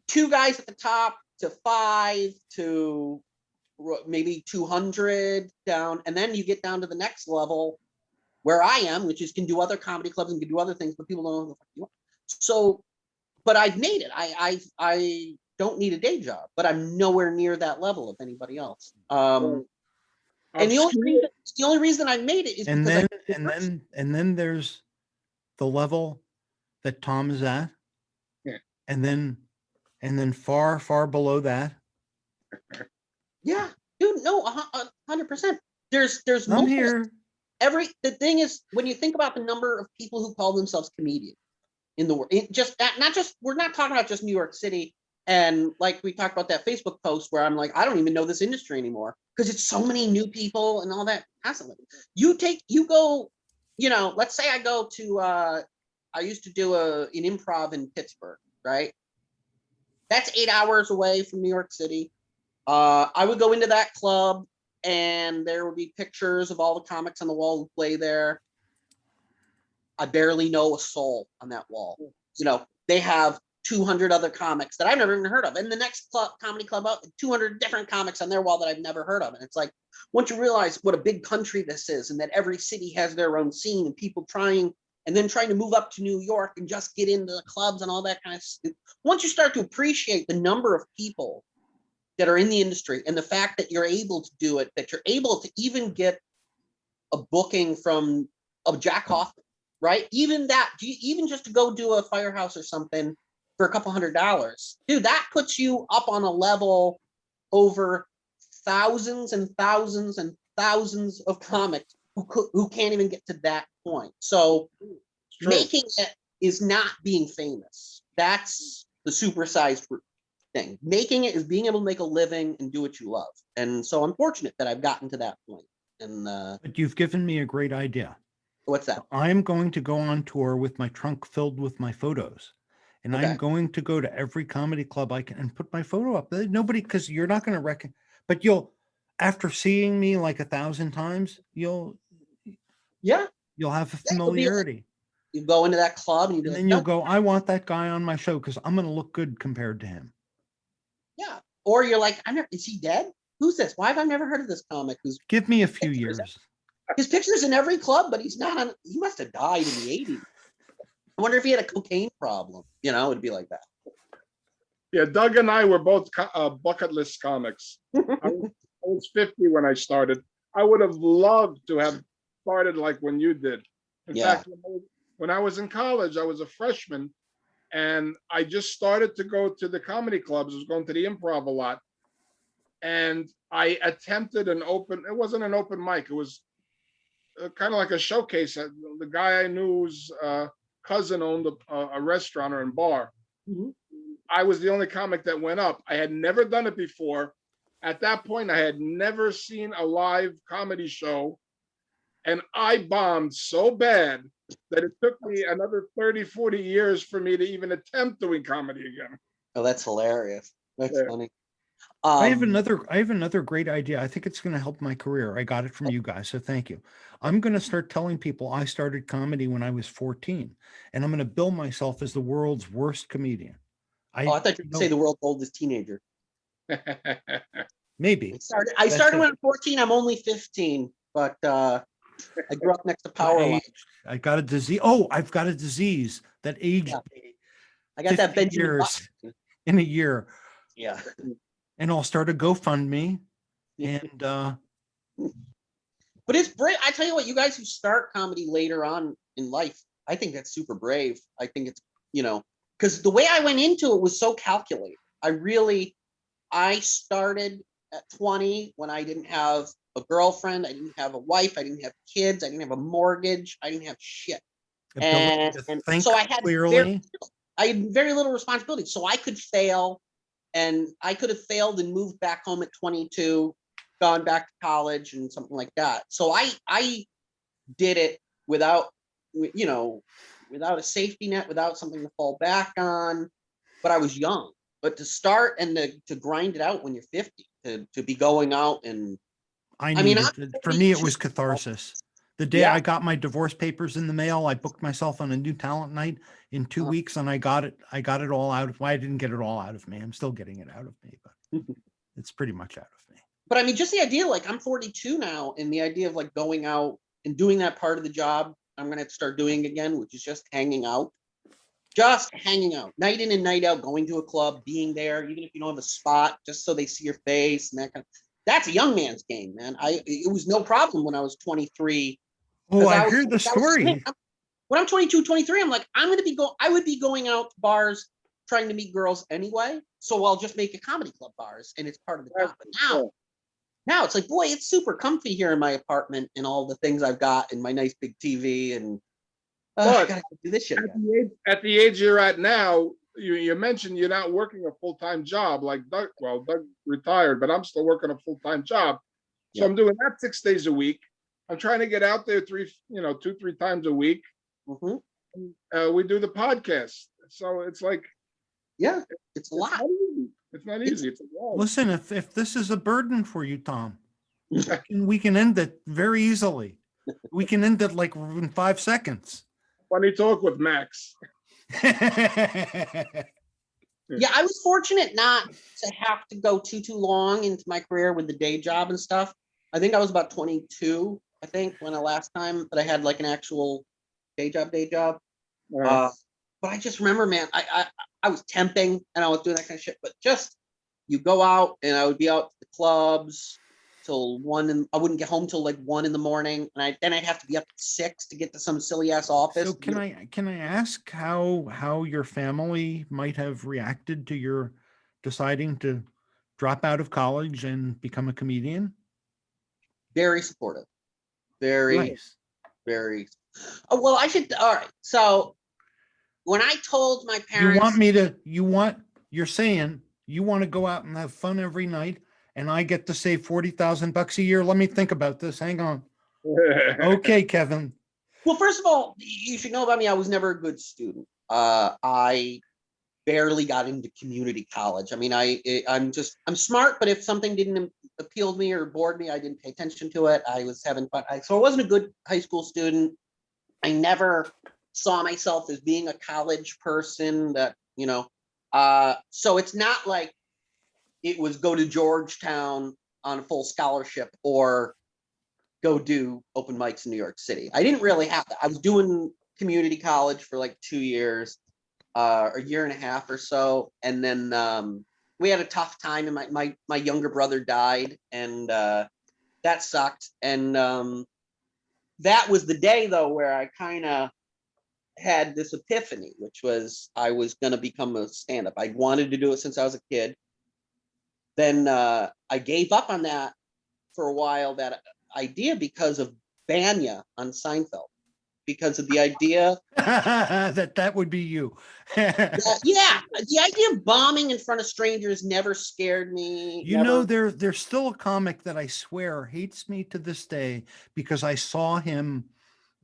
2 guys at the top to 5 to maybe 200 down, and then you get down to the next level where I am, which is can do other comedy clubs and can do other things, but people don't know who the fuck you are. So, but I've made it. I don't need a day job, but I'm nowhere near that level of anybody else. And the only reason I made it is And because then there's the level that Tom is at. Yeah. And then far, far below that. Yeah, dude, no, 100%. There's I'm here. The thing is, when you think about the number of people who call themselves comedians in the world, we're not talking about just New York City. And like we talked about that Facebook post where I'm like, I don't even know this industry anymore because it's so many new people and all that constantly. Let's say I go to, I used to do an improv in Pittsburgh, right? That's 8 hours away from New York City. I would go into that club and there would be pictures of all the comics on the wall who play there. I barely know a soul on that wall. You know, they have 200 other comics that I've never even heard of. And the next comedy club up, 200 different comics on their wall that I've never heard of. And it's like, once you realize what a big country this is and that every city has their own scene and people trying to move up to New York and just get into the clubs and all that kind of stuff. Once you start to appreciate the number of people that are in the industry and the fact that you're able to do it, that you're able to even get a booking from Jack Hoffman, right? Even just to go do a Firehouse or something for a couple $100, dude, that puts you up on a level over thousands and thousands and thousands of comics who can't even get to that point. So making it is not being famous. That's the supersized thing. Making it is being able to make a living and do what you love. And so I'm fortunate that I've gotten to that point. And but you've given me a great idea. What's that? I'm going to go on tour with my trunk filled with my photos. And Okay. I'm going to go to every comedy club I can and put my photo up. Nobody, because you're not going to reckon, but after seeing me like 1,000 times, you'll have a familiarity. You go into that club and then you'll go, I want that guy on my show because I'm going to look good compared to him. Yeah. Or you're like, is he dead? Who's this? Why have I never heard of this comic? Give me a few years. His picture's in every club, but he's not on. He must have died in the 80s. I wonder if he had a cocaine problem. It'd be like that. Yeah, Doug and I were both bucket list comics. I was 50 when I started. I would have loved to have started like when you did. In Yeah. fact, when I was in college, I was a freshman, and I just started to go to the comedy clubs. I was going to the Improv a lot, and I attempted it wasn't an open mic. It was kind of like a showcase. The guy I knew's cousin owned a restaurant or a bar. Mhm. I was the only comic that went up. I had never done it before. At that point, I had never seen a live comedy show, and I bombed so bad that it took me another 30, 40 years for me to even attempt doing comedy again. Oh, that's hilarious. That's Yeah. funny. I have another great idea. I think it's going to help my career. I got it from you guys, so thank you. I'm going to start telling people I started comedy when I was 14, and I'm going to bill myself as the world's worst comedian. I thought you were going to say the world's oldest teenager. Maybe. I started when I'm 14. I'm only 15, but I grew up next to power lines. I got a disease. Oh, I've got a disease that aged me I got that 50 Benjamin years Button. in a year. Yeah. And I'll start a GoFundMe. And But it's brave. I tell you what, you guys who start comedy later on in life, I think that's super brave. I think it's, because the way I went into it was so calculated. I started at 20 when I didn't have a girlfriend, I didn't have a wife, I didn't have kids, I didn't have a mortgage, I didn't have shit. And so I had very little responsibility. So I could fail, and I could have failed and moved back home at 22, gone back to college and something like that. So I did it without a safety net, without something to fall back on. But I was young. But to start and to grind it out when you're 50, to be going out and for me, it was catharsis. The day Yeah. I got my divorce papers in the mail, I booked myself on a new talent night in 2 weeks, and I got it all out of. Well, I didn't get it all out of me. I'm still getting it out of me, but it's pretty much out of me. But I mean, just the idea, like I'm 42 now, and the idea of like going out and doing that part of the job I'm gonna have to start doing again, which is just hanging out, night in and night out, going to a club, being there, even if you don't have a spot, just so they see your face and that kind of. That's a young man's game, man. It was no problem when I was 23. Oh, I heard the story. When I'm 22, 23, I'm like, I would be going out to bars trying to meet girls anyway. So I'll just make a comedy club bars, and it's part of the job. But now it's like, boy, it's super comfy here in my apartment and all the things I've got and my nice big TV, and I gotta do this shit again. At the age you're at now, you mentioned you're not working a full-time job like Doug. Well, Doug retired, but I'm still working a full-time job. So I'm doing that 6 days a week. I'm trying to get out there 2-3 times a week. Mm-hmm. We do the podcast. So it's like, it's a lot. It's not easy. It's a lot. Listen, if this is a burden for you, Tom, we can end it very easily. We can end it like in 5 seconds. Funny talk with Max. Yeah, I was fortunate not to have to go too long into my career with the day job and stuff. I think I was about 22, when the last time that I had like an actual day job. But I just remember, man, I was temping and I was doing that kind of shit, but just you go out, and I would be out to the clubs till 1, and I wouldn't get home till like 1 in the morning, and then I'd have to be up at 6 to get to some silly ass office. So can I ask how your family might have reacted to your deciding to drop out of college and become a comedian? Very supportive. Very Nice. Very. Oh, well, I should. All right. So when I told my parents, you're saying you want to go out and have fun every night, and I get to save $40,000 a year. Let me think about this. Hang on. Okay, Kevin. Well, first of all, you should know about me. I was never a good student. I barely got into community college. I mean, I'm smart, but if something didn't appeal to me or bored me, I didn't pay attention to it. I was having fun. So I wasn't a good high school student. I never saw myself as being a college person so it's not like it was go to Georgetown on a full scholarship or go do open mics in New York City. I didn't really have to. I was doing community college for like 2 years, a year and a half or so, and then we had a tough time, and my younger brother died, and that sucked. And that was the day though where I kind of had this epiphany, which was I was going to become a stand-up. I wanted to do it since I was a kid. Then I gave up on that for a while, that idea, because of Banya on Seinfeld, because of the idea that would be you. that, yeah, the idea of bombing in front of strangers never scared me. You never. know, there's still a comic that I swear hates me to this day because I saw him.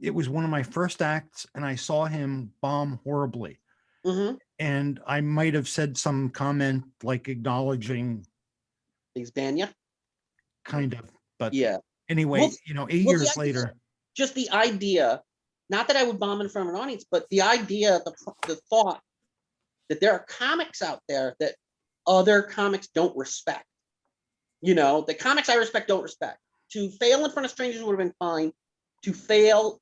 It was one of my first acts, and I saw him bomb horribly. Mm-hmm. And I might have said some comment like acknowledging, He's Banya. kind of. But Yeah. anyway, Well, 8 well, the years idea- later. Just the idea, not that I would bomb in front of an audience, but the idea, the thought that there are comics out there that other comics don't respect. You know, the comics I respect don't respect. To fail in front of strangers would have been fine. To fail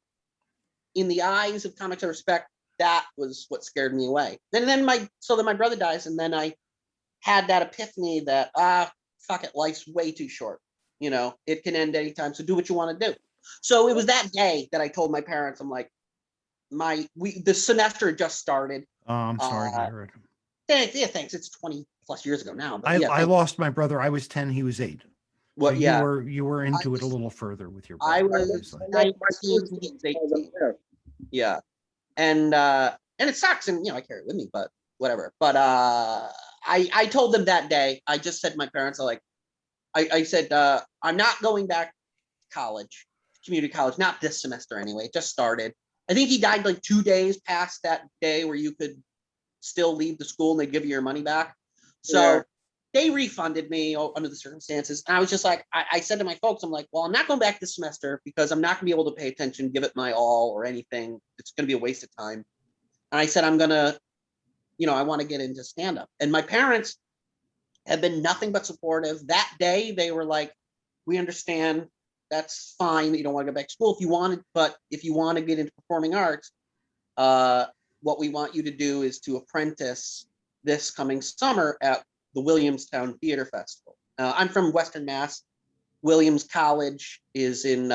in the eyes of comics I respect, that was what scared me away. Then my brother dies, and then I had that epiphany that fuck it, life's way too short. You know, it can end anytime. So do what you want to do. So it was that day that I told my parents, I'm like, the semester had just started. Oh, I'm sorry to hear it. Thanks. It's 20 plus years ago now. But I lost my brother. I was 10. He was 8. Well, So yeah, you were into it a little further with your I brother. was obviously. 19, he was 18. Yeah. And it sucks, and I carry it with me, but whatever. But I told them that day, I just said to my parents, I said, I'm not going back to college, community college, not this semester anyway. It just started. I think he died like 2 days past that day where you could still leave the school and they give you your money back. So Yeah. they refunded me under the circumstances. And I was just like, I said to my folks, I'm like, well, I'm not going back this semester because I'm not going to be able to pay attention, give it my all or anything. It's going to be a waste of time. And I said, I'm going to, I want to get into stand-up. And my parents have been nothing but supportive. That day, they were like, we understand, that's fine that you don't want to go back to school if you wanted, but if you want to get into performing arts, what we want you to do is to apprentice this coming summer at the Williamstown Theater Festival. I'm from Western Mass. Williams College is in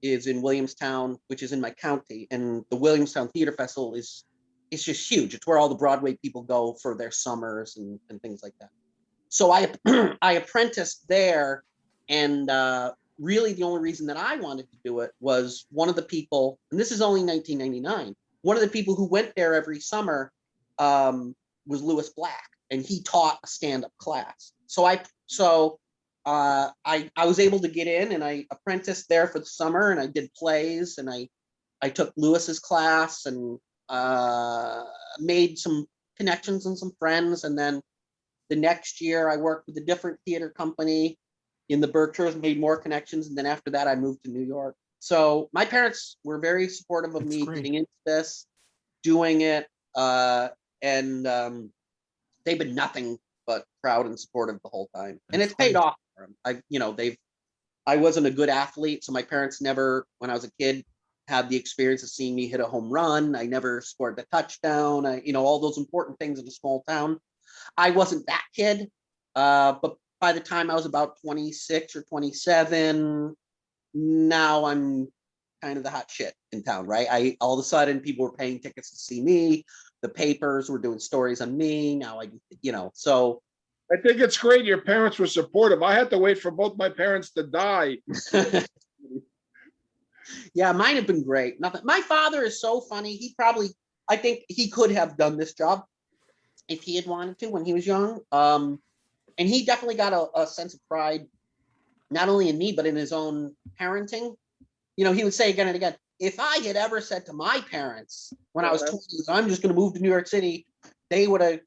Williamstown, which is in my county, and the Williamstown Theater Festival is just huge. It's where all the Broadway people go for their summers and things like that. So I apprenticed there, and really the only reason that I wanted to do it was one of the people, and this is only 1999. One of the people who went there every summer was Lewis Black, and he taught a stand-up class. So I was able to get in, and I apprenticed there for the summer, and I did plays, and I took Lewis's class, and made some connections and some friends. And then the next year I worked with a different theater company in the Berkshires, made more connections. And then after that, I moved to New York. So my parents were very supportive of me getting into this, doing it. And they've been nothing but proud and supportive the whole time. And it's paid off for them. I wasn't a good athlete. So my parents never, when I was a kid, had the experience of seeing me hit a home run. I never scored a touchdown. All those important things in a small town. I wasn't that kid. But by the time I was about 26 or 27, now I'm kind of the hot shit in town, right? All of a sudden people were paying tickets to see me. The papers were doing stories on me. Now so. I think it's great your parents were supportive. I had to wait for both my parents to die. Yeah, mine have been great. Nothing. My father is so funny. I think he could have done this job if he had wanted to when he was young. And he definitely got a sense of pride, not only in me, but in his own parenting. He would say again and again, if I had ever said to my parents when I was 20, I'm just going to move to New York City, they would have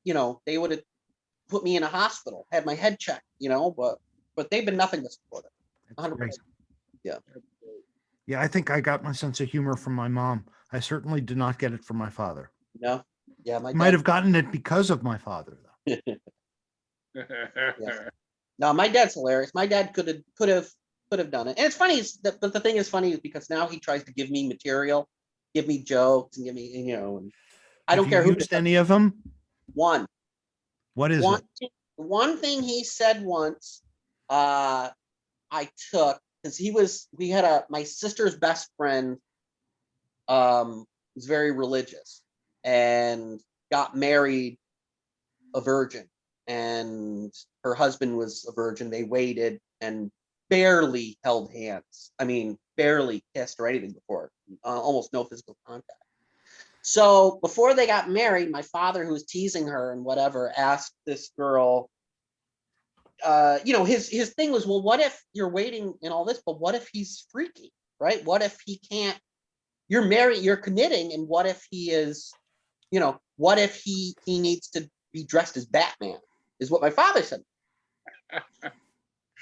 put me in a hospital, had my head checked, but they've been nothing but supportive. 100%. Yeah. Yeah, I think I got my sense of humor from my mom. I certainly did not get it from my father. No. Yeah, Might have gotten it because of my father, though. Yeah. No, my dad's hilarious. My dad could have could have done it. And it's funny, but the thing is funny is because now he tries to give me material, give me jokes, and give me, and I don't care Have you who. used any of them? One, What is one, it? one thing he said once, I took, because we had my sister's best friend, was very religious and got married a virgin, and her husband was a virgin. They waited and barely held hands. I mean, barely kissed or anything before, almost no physical contact. So before they got married, my father, who was teasing her and whatever, asked this girl, his thing was, well, what if you're waiting and all this, but what if he's freaky, right? What if he can't, you're married, you're committing, and what if he is, what if he needs to be dressed as Batman, is what my father said.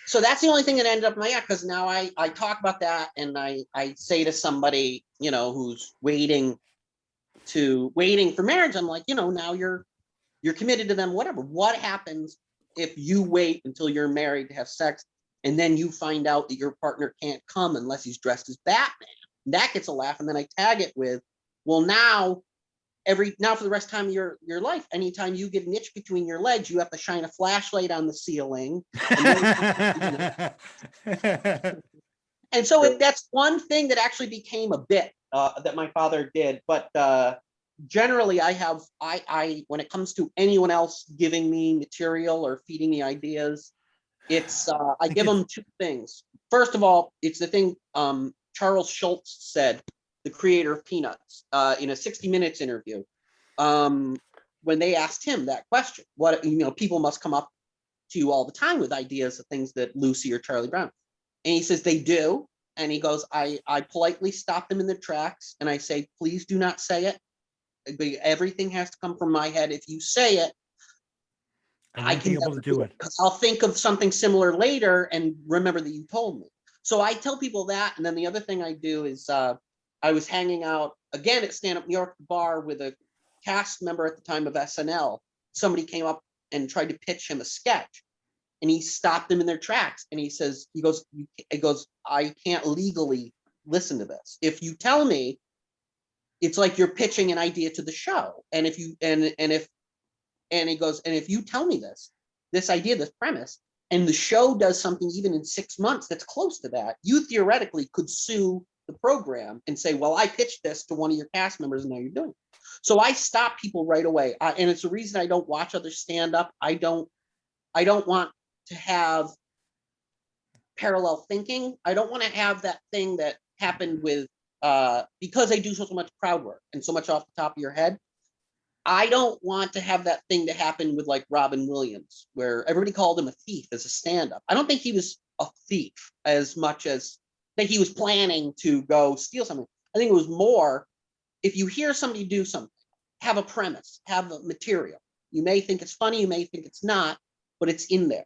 So that's the only thing that ended up in my act, because now I talk about that, and I say to somebody, who's waiting for marriage, I'm like, now you're committed to them, whatever. What happens if you wait until you're married to have sex, and then you find out that your partner can't come unless he's dressed as Batman? And that gets a laugh, and then I tag it with, well, now for the rest of the time of your life, anytime you get an itch between your legs, you have to shine a flashlight on the ceiling. And so that's one thing that actually became a bit that my father did. But generally, I when it comes to anyone else giving me material or feeding me ideas, it's I give them two things. First of all, it's the thing Charles Schultz said, the creator of Peanuts, in a 60 Minutes interview, when they asked him that question. What, people must come up to you all the time with ideas of things that Lucy or Charlie Brown. And he says they do. And he goes, I politely stop them in their tracks and I say, please do not say it. Everything has to come from my head. If you say it, I can be able to do it. I'll think of something similar later and remember that you told me. So I tell people that. And then the other thing I do is I was hanging out again at Stand Up New York Bar with a cast member at the time of SNL. Somebody came up and tried to pitch him a sketch, and he stopped them in their tracks. And he goes, I can't legally listen to this. If you tell me, it's like you're pitching an idea to the show. And if you, and he goes, and if you tell me this idea, this premise, and the show does something even in 6 months that's close to that, you theoretically could sue the program and say, well, I pitched this to one of your cast members and now you're doing it. So I stop people right away. And it's the reason I don't watch others stand up. I don't want to have parallel thinking. I don't want to have that thing that happened with, because I do so much crowd work and so much off the top of your head. I don't want to have that thing to happen with like Robin Williams, where everybody called him a thief as a stand-up. I don't think he was a thief as much as that he was planning to go steal something. I think it was more, if you hear somebody do something, have a premise, have a material. You may think it's funny, you may think it's not, but it's in there.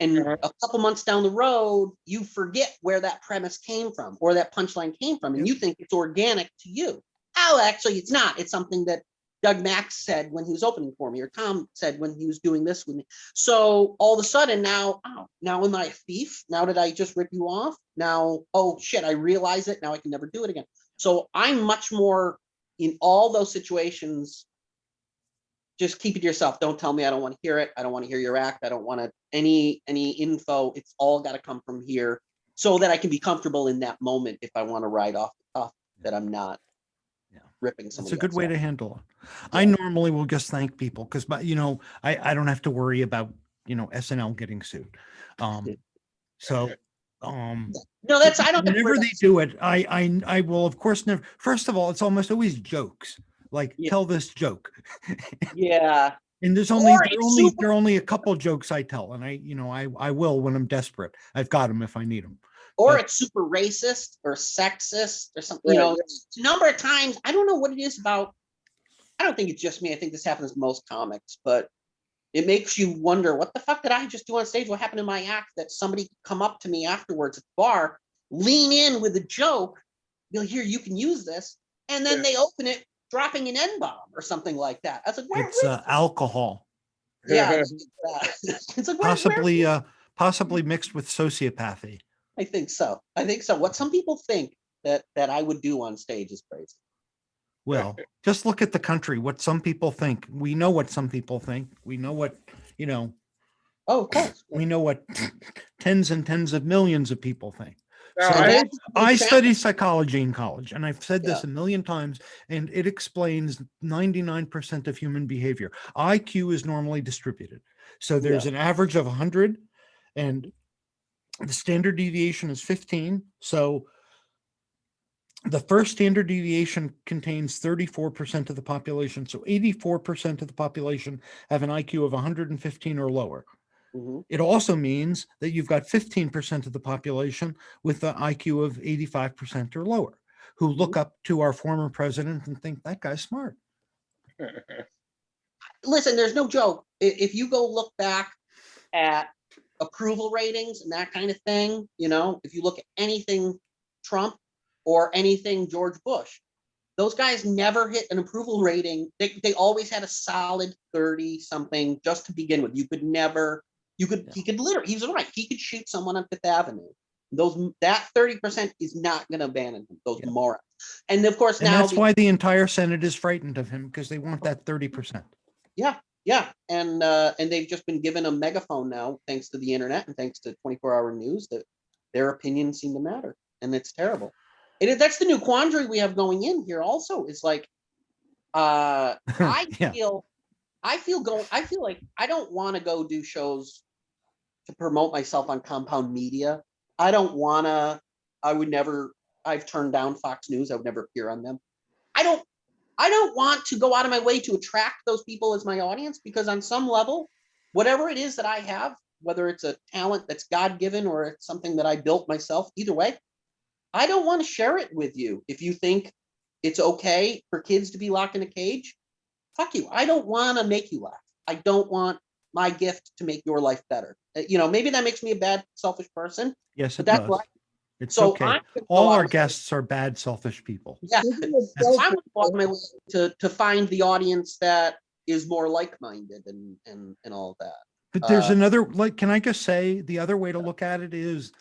And a couple months down the road, you forget where that premise came from or that punchline came from, and you think it's organic to you. Oh, actually, it's not. It's something that Doug Max said when he was opening for me, or Tom said when he was doing this with me. So all of a sudden now am I a thief? Now did I just rip you off? Now, oh shit, I realize it. Now I can never do it again. So I'm much more in all those situations. Just keep it to yourself. Don't tell me. I don't want to hear it. I don't want to hear your act. I don't want any info. It's all got to come from here so that I can be comfortable in that moment if I want to ride off the cuff, that I'm not ripping somebody. It's a good way to handle it. Yeah. I normally will just thank people because, I don't have to worry about, SNL getting sued. So, no, that's, I don't. Whenever they do it, I will, of course, never. First of all, it's almost always jokes. Like, tell this joke. Yeah. And there are only a couple jokes I tell, and I will when I'm desperate. I've got them if I need them. Or it's super racist or sexist or something. A number of times, I don't know what it is about. I don't think it's just me. I think this happens to most comics, but it makes you wonder, what the fuck did I just do on stage? What happened in my act that somebody come up to me afterwards at the bar, lean in with a joke, here, you can use this, and then they open it, dropping an N-bomb or something like that. I was like, it's alcohol. Yeah. It's like, possibly mixed with sociopathy. I think so. I think so. What some people think that I would do on stage is crazy. Well, just look at the country, what some people think. We know what some people think. We know what, you know, Oh, of course. we know what tens and tens of millions of people think. Now, So And I that's hate, the I challenge. studied psychology in college, and I've said this Yeah. a million times, and it explains 99% of human behavior. IQ is normally distributed. So there's Yeah. an average of 100, and the standard deviation is 15. So the first standard deviation contains 34% of the population. So 84% of the population have an IQ of 115 or lower. Mhm. It also means that you've got 15% of the population with the IQ of 85% or lower, who look up to our former president and think that guy's smart. Listen, there's no joke. If you go look back at approval ratings and that kind of thing, if you look at anything Trump or anything George Bush, those guys never hit an approval rating. They always had a solid 30 something just to begin with. You could never, he could literally, he was right. He could shoot someone on Fifth Avenue. That 30% is not going to abandon him, those morons. And of course, And now that's why the entire Senate is frightened of him, because they want that 30%. yeah, and they've just been given a megaphone now, thanks to the internet and thanks to 24-hour news, that their opinions seem to matter, and it's terrible. And that's the new quandary we have going in here. Also, is like, I Yeah. feel like I don't want to go do shows to promote myself on compound media. I don't want to. I would never. I've turned down Fox News. I would never appear on them. I don't want to go out of my way to attract those people as my audience, because on some level, whatever it is that I have, whether it's a talent that's God-given or it's something that I built myself, either way, I don't want to share it with you. If you think it's okay for kids to be locked in a cage, fuck you. I don't want to make you laugh. I don't want my gift to make your life better. Maybe that makes me a bad, selfish person, Yes, but it that's does. right. It's So okay. I'm gonna go All out our and- guests are bad, selfish people. Yeah. So I would go out of my way to find the audience that is more like-minded and all of that. But there's another, like, can I just say the other way to look at it is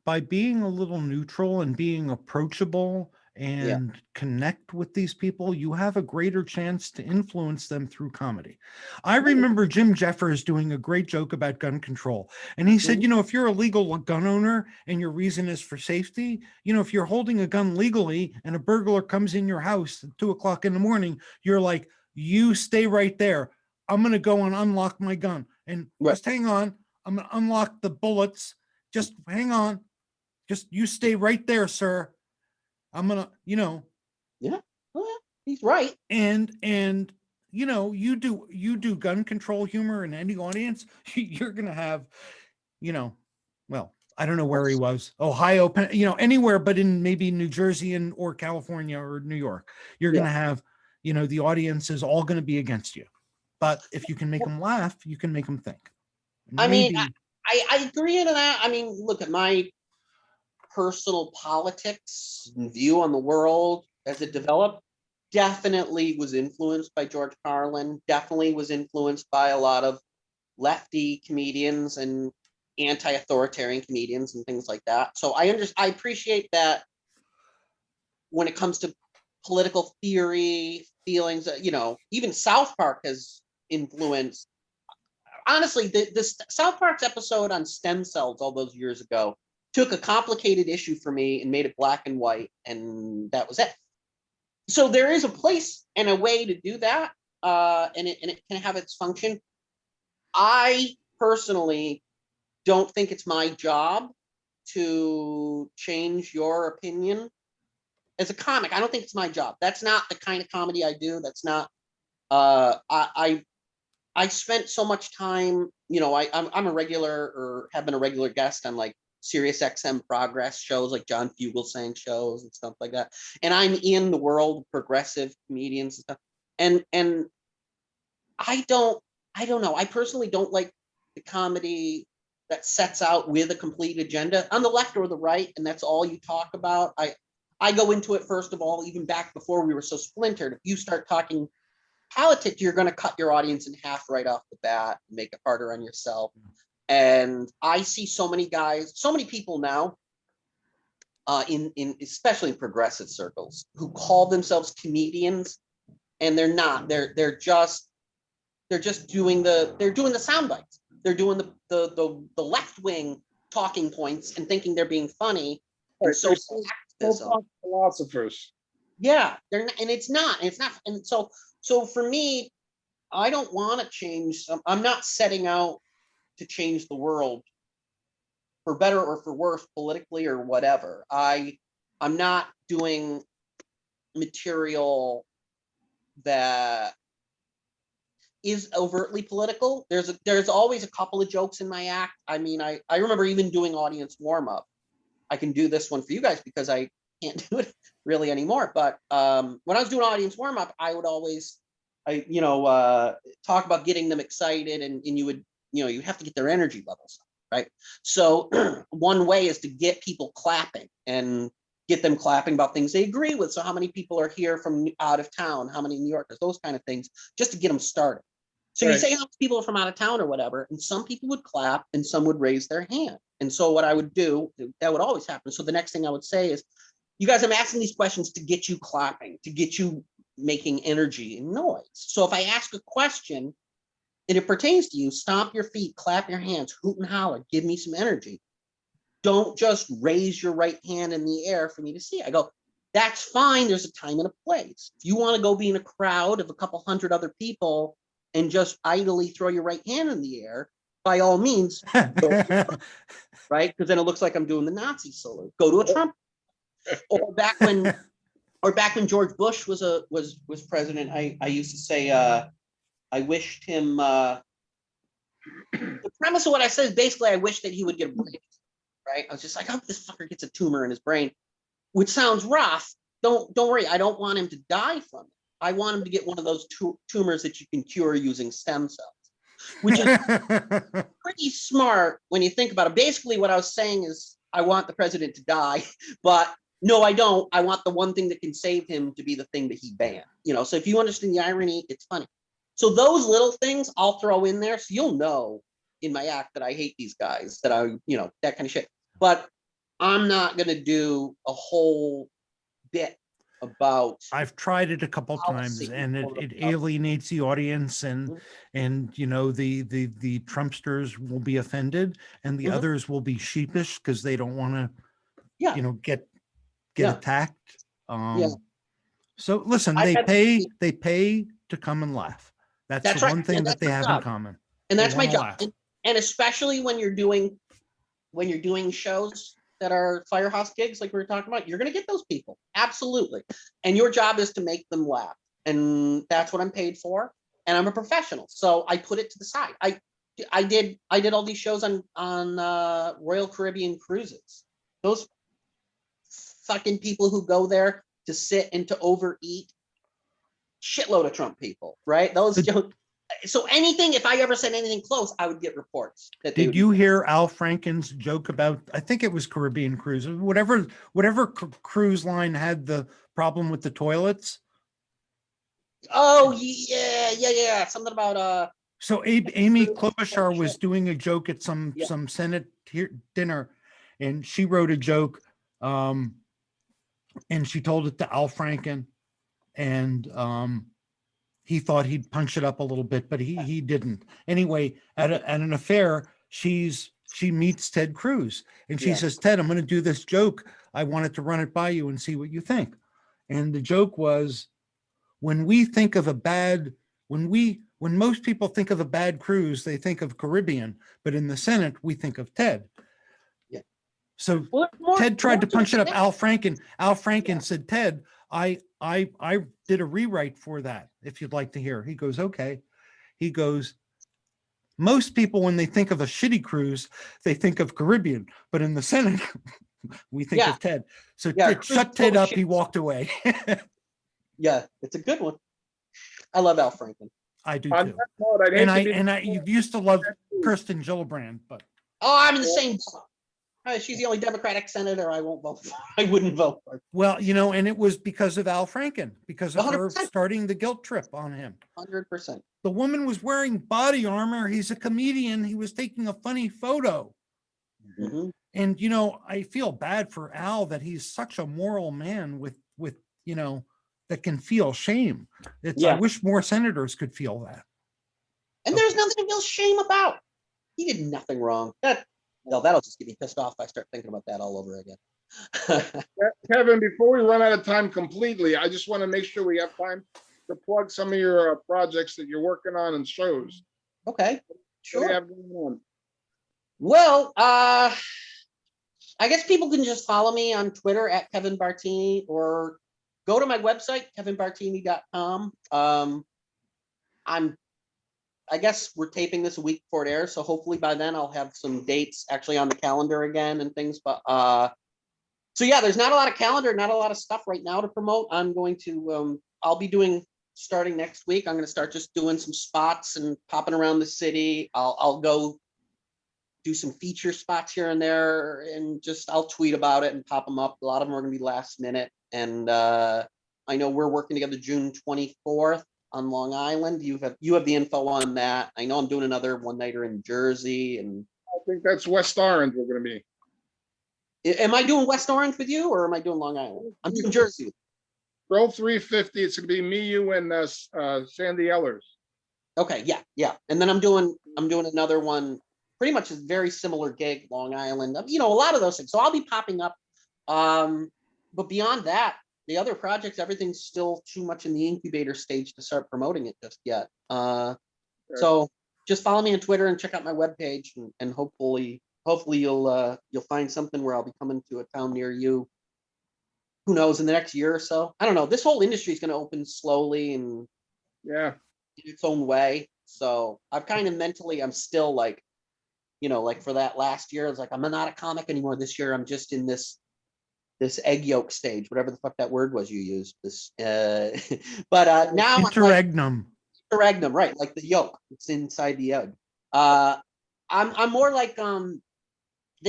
by being a little neutral and being approachable and connect with these people, you have a greater chance to influence them through comedy. I remember Jim Jeffers doing a great joke about gun control. And he said, if you're a legal gun owner and your reason is for safety, if you're holding a gun legally and a burglar comes in your house at 2:00 in the morning, you're like, you stay right there. I'm going to go and unlock my gun. And just hang on. I'm going to unlock the bullets. Just hang on. Just you stay right there, sir. I'm going to, Yeah. Oh, yeah. He's right. and you do gun control humor in any audience, you're going to have, well, I don't know where he was, Ohio, anywhere, but in maybe New Jersey or California or New York, you're going to have, the audience is all going to be against you. But if you can make them laugh, you can make them think. I mean, I agree in that. I mean, look at my personal politics and view on the world as it developed. Definitely was influenced by George Carlin. Definitely was influenced by a lot of lefty comedians and anti-authoritarian comedians and things like that. So I appreciate that when it comes to political theory, feelings, even South Park has influenced. Honestly, the South Park's episode on stem cells all those years ago took a complicated issue for me and made it black and white, and that was it. So there is a place and a way to do that, and it can have its function. I personally don't think it's my job to change your opinion as a comic. I don't think it's my job. That's not the kind of comedy I do. That's not. I spent so much time. I'm a regular, or have been a regular guest on like Sirius XM Progress shows, like John Fugelsang shows and stuff like that. And I'm in the world of progressive comedians and stuff. And I don't know. I personally don't like the comedy that sets out with a complete agenda on the left or the right, and that's all you talk about. I go into it, first of all, even back before we were so splintered. If you start talking politics, you're going to cut your audience in half right off the bat, make it harder on yourself. And I see so many guys, so many people now in especially in progressive circles, who call themselves comedians, and they're not. They're just doing the sound bites. They're doing the left wing talking points and thinking they're being funny. And Right, so so-called philosophers. yeah, they're not, and it's not. And so for me, I don't want to change. I'm not setting out to change the world for better or for worse politically or whatever. I'm not doing material that is overtly political. There's always a couple of jokes in my act. I mean, I remember even doing audience warm up. I can do this one for you guys because I can't do it really anymore. But when I was doing audience warm up, I would always, talk about getting them excited, and you would, you have to get their energy levels up, right? So one way is to get people clapping and get them clapping about things they agree with. So how many people are here from out of town? How many New Yorkers? Those kind of things, just to get them started. So you say how many people are from out of town or whatever, and some people would clap and some would raise their hand. And so what I would do, that would always happen. So the next thing I would say is, you guys, I'm asking these questions to get you clapping, to get you making energy and noise. So if I ask a question and it pertains to you, stomp your feet, clap your hands, hoot and holler, give me some energy. Don't just raise your right hand in the air for me to see. I go, that's fine. There's a time and a place. If you want to go be in a crowd of a couple hundred other people and just idly throw your right hand in the air, by all means, right? Because then it looks like I'm doing the Nazi salute. Go to a Trump. Or back when George Bush was president, I used to say, I wished him. The premise of what I said is basically, I wish that he would get a break. Right? I was just like, I hope this fucker gets a tumor in his brain, which sounds rough. Don't worry. I don't want him to die from it. I want him to get one of those tumors that you can cure using stem cells, which is pretty smart when you think about it. Basically, what I was saying is, I want the president to die, but no, I don't. I want the one thing that can save him to be the thing that he banned. So if you understand the irony, it's funny. So those little things I'll throw in there, so you'll know in my act that I hate these guys, that that kind of shit. But I'm not going to do a whole bit about. I've tried it a couple times, and it alienates the audience, and the Trumpsters will be offended, and the others will be sheepish because they don't want to, get attacked. So listen, they pay to come and laugh. That's the one thing that they have in common. And that's my job. And especially when you're doing shows that are firehouse gigs, like we were talking about, you're going to get those people. Absolutely. And your job is to make them laugh. And that's what I'm paid for. And I'm a professional. So I put it to the side. I did all these shows on Royal Caribbean cruises. Those fucking people who go there to sit and to overeat, shitload of Trump people, right? Those jokes. So anything, if I ever said anything close, I would get reports. Did you hear Al Franken's joke about, I think it was Caribbean cruise, whatever cruise line had the problem with the toilets? Oh yeah. Something about So Amy Klobuchar was doing a joke at some Senate dinner, and she wrote a joke, and she told it to Al Franken, and he thought he'd punch it up a little bit, but he didn't. Anyway, at an affair, she meets Ted Cruz, and she says, "Ted, I'm going to do this joke. I wanted to run it by you and see what you think." And the joke was, when most people think of a bad cruise, they think of Caribbean, but in the Senate, we think of Ted. Yeah. So Ted tried to punch it up. Al Franken said, "Ted, I did a rewrite for that, if you'd like to hear." He goes, "Okay." He goes, "Most people, when they think of a shitty cruise, they think of Caribbean, but in the Senate, we think of Ted." So Ted shut Ted up. He walked away. Yeah, it's a good one. I love Al Franken. I do too. And I used to love Kirsten Gillibrand, but I'm in the same. She's the only Democratic senator I won't vote for. I wouldn't vote for. Well, and it was because of Al Franken, because of 100%. her starting the guilt trip on him. 100%. The woman was wearing body armor. He's a comedian. He was taking a funny photo. Mm-hmm. And, I feel bad for Al that he's such a moral man with, that can feel shame. I Yeah. wish more senators could feel that. And there's nothing to feel shame about. He did nothing wrong. That'll just get me pissed off if I start thinking about that all over again. Kevin, before we run out of time completely, I just want to make sure we have time to plug some of your projects that you're working on and shows. Okay, What do sure. you have going on? Well, I guess people can just follow me on Twitter at Kevin Bartini, or go to my website, kevinbartini.com. I guess we're taping this a week before it airs, so hopefully by then I'll have some dates actually on the calendar again and things. But so yeah, there's not a lot of calendar, not a lot of stuff right now to promote. I'm going to I'll be doing, starting next week, I'm going to start just doing some spots and popping around the city. I'll go do some feature spots here and there, and just I'll tweet about it and pop them up. A lot of them are going to be last minute, and I know we're working together June 24th on Long Island. You have the info on that. I know I'm doing another one nighter in Jersey, and I think that's West Orange we're going to be. am I doing West Orange with you, or am I doing Long Island? I'm doing Jersey. Roll 350. It's going to be me, you, and Sandy Ellers. Okay, yeah. And then I'm doing another one, pretty much a very similar gig, Long Island. A lot of those things. So I'll be popping up. But beyond that, the other projects, everything's still too much in the incubator stage to start promoting it just yet. So just follow me on Twitter and check out my webpage, and hopefully you'll find something where I'll be coming to a town near you. Who knows, in the next year or so? I don't know. This whole industry is going to open slowly and Yeah. in its own way. So I've kind of mentally, I'm still like, like for that last year, I was like, I'm not a comic anymore. This year, I'm just in this egg yolk stage, whatever the fuck that word was you used. But now Interregnum. Interregnum, right? Like the yolk, it's inside the egg. I'm more like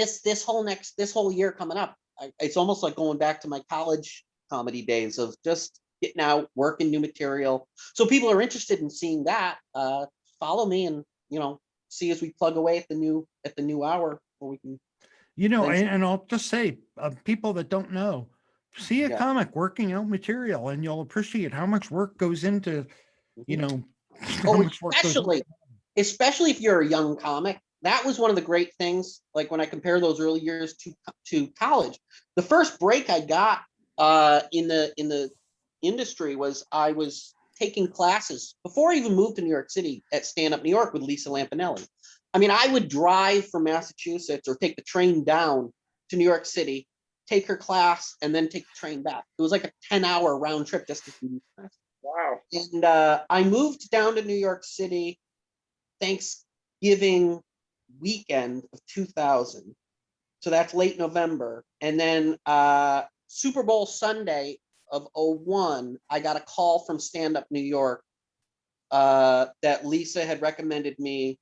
this whole year coming up. It's almost like going back to my college comedy days of just getting out, working new material. So people are interested in seeing that. Follow me, and see as we plug away at the new hour where we can. And I'll just say, people that don't know, see a Yeah. comic working out material, and you'll appreciate how much work goes into, how Oh, much work goes into. especially if you're a young comic. That was one of the great things. Like when I compare those early years to college, the first break I got in the industry was I was taking classes before I even moved to New York City at Stand Up New York with Lisa Lampanelli. I mean, I would drive from Massachusetts or take the train down to New York City, take her class, and then take the train back. It was like a 10-hour round trip just to do class. Wow. And I moved down to New York City Thanksgiving weekend of 2000. So that's late November. And then Super Bowl Sunday of 01, I got a call from Stand Up New York that Lisa had recommended me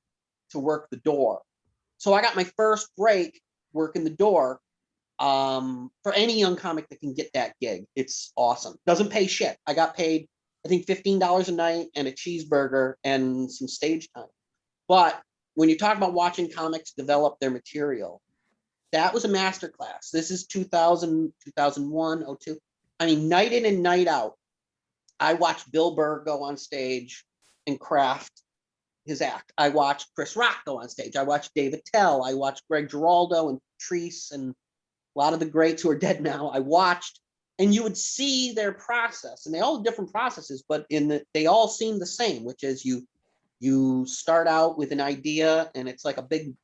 to work the door. So I got my first break working the door. For any young comic that can get that gig, it's awesome. Doesn't pay shit. I got paid, I think, $15 a night and a cheeseburger and some stage time. But when you talk about watching comics develop their material, that was a masterclass. This is 2000, 2001, 02. I mean, night in and night out, I watched Bill Burr go on stage and craft his act. I watched Chris Rock go on stage. I watched Dave Attell. I watched Greg Giraldo and Patrice and a lot of the greats who are dead now. I watched, and you would see their process, and they all have different processes, but they all seem the same, which is you start out with an idea, and it's like a big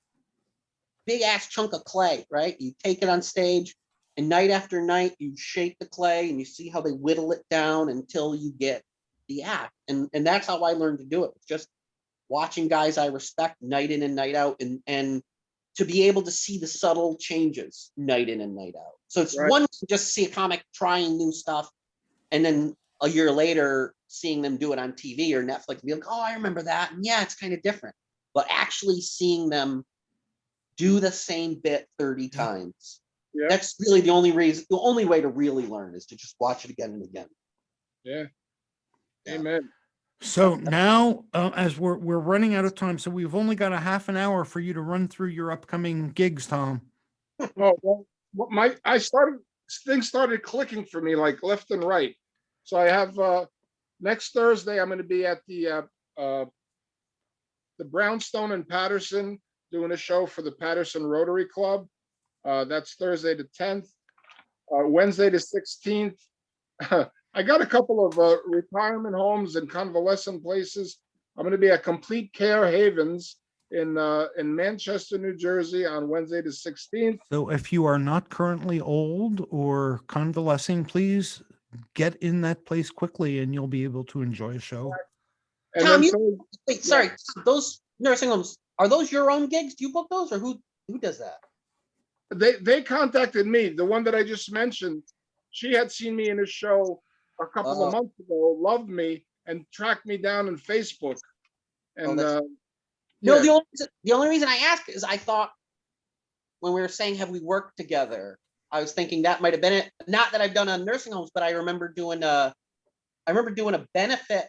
ass chunk of clay, right? You take it on stage, and night after night, you shape the clay, and you see how they whittle it down until you get the act. And that's how I learned to do it. It's just watching guys I respect night in and night out, and to be able to see the subtle changes night in and night out. So it's one to just see a comic trying new stuff, and then a year later seeing them do it on TV or Netflix and be like, oh, I remember that. And yeah, it's kind of different. But actually seeing them do the same bit 30 times. Yeah. That's really the only way to really learn is to just watch it again and again. Yeah. Amen. So now, as we're running out of time, so we've only got a half an hour for you to run through your upcoming gigs, Tom. Oh, well, things started clicking for me like left and right. So I have, next Thursday, I'm gonna be at the Brownstone in Patterson, doing a show for the Patterson Rotary Club. That's Thursday the 10th. Wednesday the 16th. I got a couple of retirement homes and convalescent places. I'm gonna be at Complete Care Havens in Manchester, New Jersey on Wednesday the 16th. So if you are not currently old or convalescing, please get in that place quickly and you'll be able to enjoy a show. And Tom, then wait, sorry, those nursing homes, are those your own gigs? Do you book those, or who does that? they contacted me. The one that I just mentioned, she had seen me in a show a couple of months ago, loved me, and tracked me down on Facebook. And No, yeah. the only reason I ask is I thought when we were saying have we worked together, I was thinking that might have been it. Not that I've done on nursing homes, but I remember doing a benefit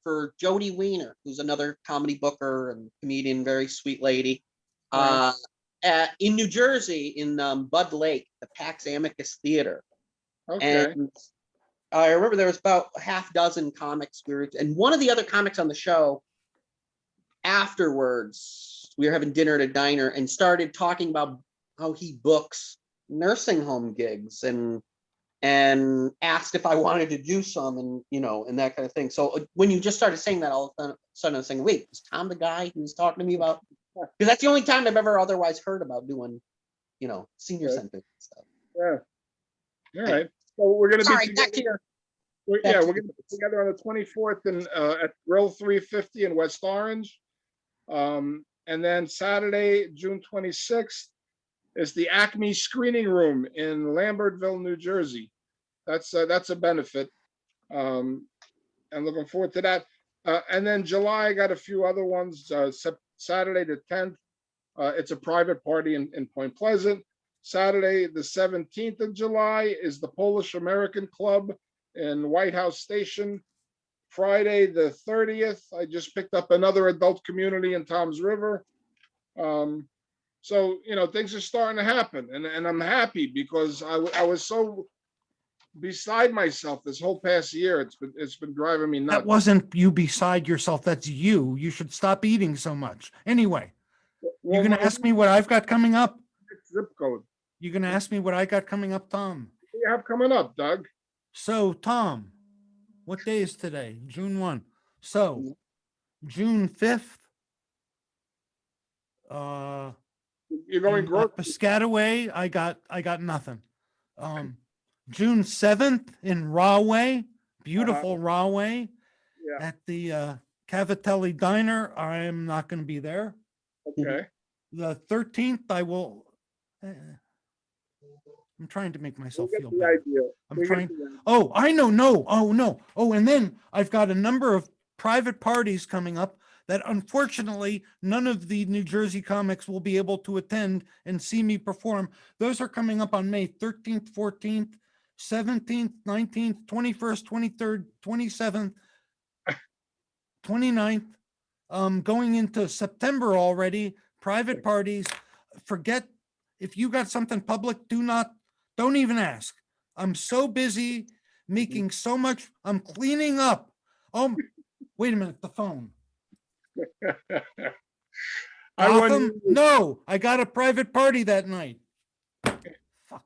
for Jody Weiner, who's another comedy booker and comedian, very sweet lady. In New Jersey, in Bud Lake, the Pax Amicus Theater. Okay. And I remember there was about a half dozen comics. And one of the other comics on the show, afterwards, we were having dinner at a diner and started talking about how he books nursing home gigs and asked if I wanted to do some and that kind of thing. So when you just started saying that, all of a sudden I was saying, wait, is Tom the guy who was talking to me about? Because that's the only time I've ever otherwise heard about doing, senior centers and stuff. Yeah. All right. So we're gonna Sorry, be back to your. we're gonna be together on the 24th and at Grill 350 in West Orange. And then Saturday, June 26th, is the Acme Screening Room in Lambertville, New Jersey. That's a benefit. And looking forward to that. And then July, I got a few other ones. Saturday the 10th, it's a private party in Point Pleasant. Saturday the 17th of July is the Polish American Club in White House Station. Friday the 30th, I just picked up another adult community in Toms River. So things are starting to happen, and I'm happy because I was so beside myself this whole past year. It's been driving me nuts. That wasn't you beside yourself. That's you. You should stop eating so much. Anyway, Well, you're going to ask me what I've got coming up? zip code. You're going to ask me what I got coming up, Tom? What do you have coming up, Doug? So, Tom, what day is today? June 1. So, June 5th, You're going grocery. Piscataway, I got nothing. June 7th in Rahway, beautiful Rahway, Yeah. at the Cavatelli Diner. I am not going to be there. Okay. The 13th, I will. I'm trying to make myself We get feel the better. idea. I'm We get trying. the idea. Oh, I know. No. Oh, no. Oh, and then I've got a number of private parties coming up that unfortunately none of the New Jersey comics will be able to attend and see me perform. Those are coming up on May 13th, 14th, 17th, 19th, 21st, 23rd, 27th, 29th. Going into September already, private parties. Forget if you got something public, don't even ask. I'm so busy making so much. I'm cleaning up. Oh, wait a minute, the phone. I want Gotham? you- No, I got a private party that night. Fuck.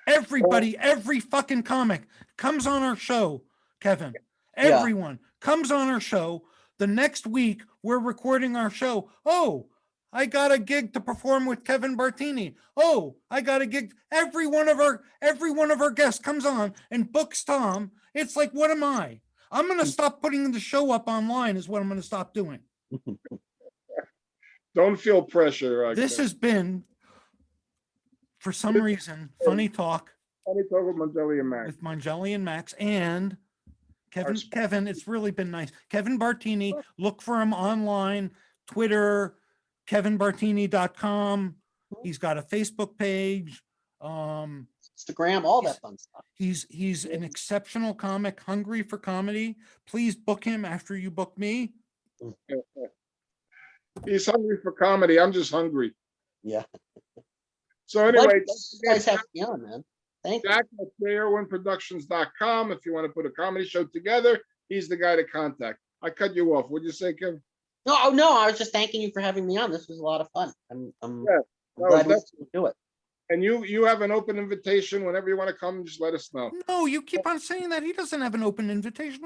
Everybody, every fucking comic comes on our show, Kevin. Everyone comes on our show. The next week, we're recording our show. Oh, I got a gig to perform with Kevin Bartini. Oh, I got a gig. Every one of our guests comes on and books Tom. It's like, what am I? I'm going to stop putting the show up online is what I'm going to stop doing. Don't feel pressure. This has been, for some reason, Funny Talk Funny Talk with Mongelli and Max. with Mongelli and Max and Kevin. It's really been nice. Kevin Bartini, look for him online, Twitter, kevinbartini.com. He's got a Facebook page. Instagram, all that fun stuff. He's an exceptional comic, hungry for comedy. Please book him after you book me. He's hungry for comedy. I'm just hungry. Yeah. So anyway, You guys have me on, man. Thank you. Jack at JR1Productions.com. If you want to put a comedy show together, he's the guy to contact. I cut you off. What'd you say, Kevin? No, I was just thanking you for having me on. This was a lot of fun. I'm Yeah, glad we that's- could do it. And you have an open invitation. Whenever you want to come, just let us know. No, you keep on saying that. He doesn't have an open invitation.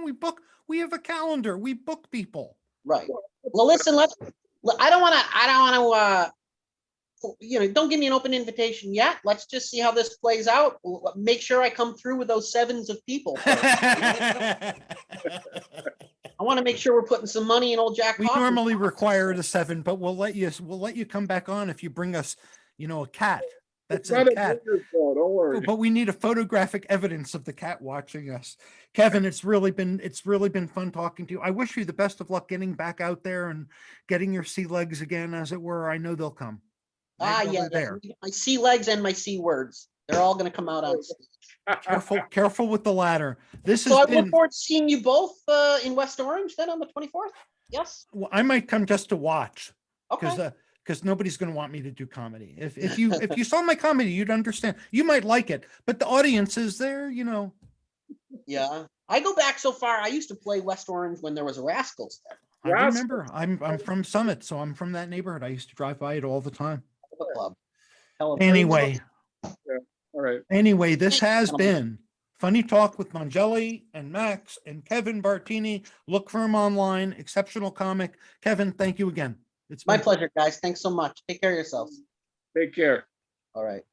We have a calendar. We book people. Right. Well, listen, I don't want to, don't give me an open invitation yet. Let's just see how this plays out. Make sure I come through with those sevens of people. first. I want to make sure we're putting some money in old Jack. We Hoffman's normally pocket. require it a 7, but we'll let you come back on if you bring us, a cat. That's It's not a a cat. Blue's show, don't worry. But we need a photographic evidence of the cat watching us. Kevin, it's really been fun talking to you. I wish you the best of luck getting back out there and getting your sea legs again, as it were. I know they'll come. I know Yeah. they're there. My C legs and my C words. They're all going to come out on stage. Careful with the latter. This So I has look been. forward to seeing you both in West Orange then on the 24th. Yes. Well, I might come just to watch Okay. because nobody's going to want me to do comedy. If you saw my comedy, you'd understand. You might like it, but the audience is there. Yeah. I go back so far. I used to play West Orange when there was a Rascals there. I Yes. remember. I'm from Summit, so I'm from that neighborhood. I used to drive by it all the time. The club. Anyway, All right. this has been Funny Talk with Mongelli and Max and Kevin Bartini. Look for him online. Exceptional comic. Kevin, thank you again. It's My been pleasure, guys. Thanks so much. Take care of yourselves. Take care. All right.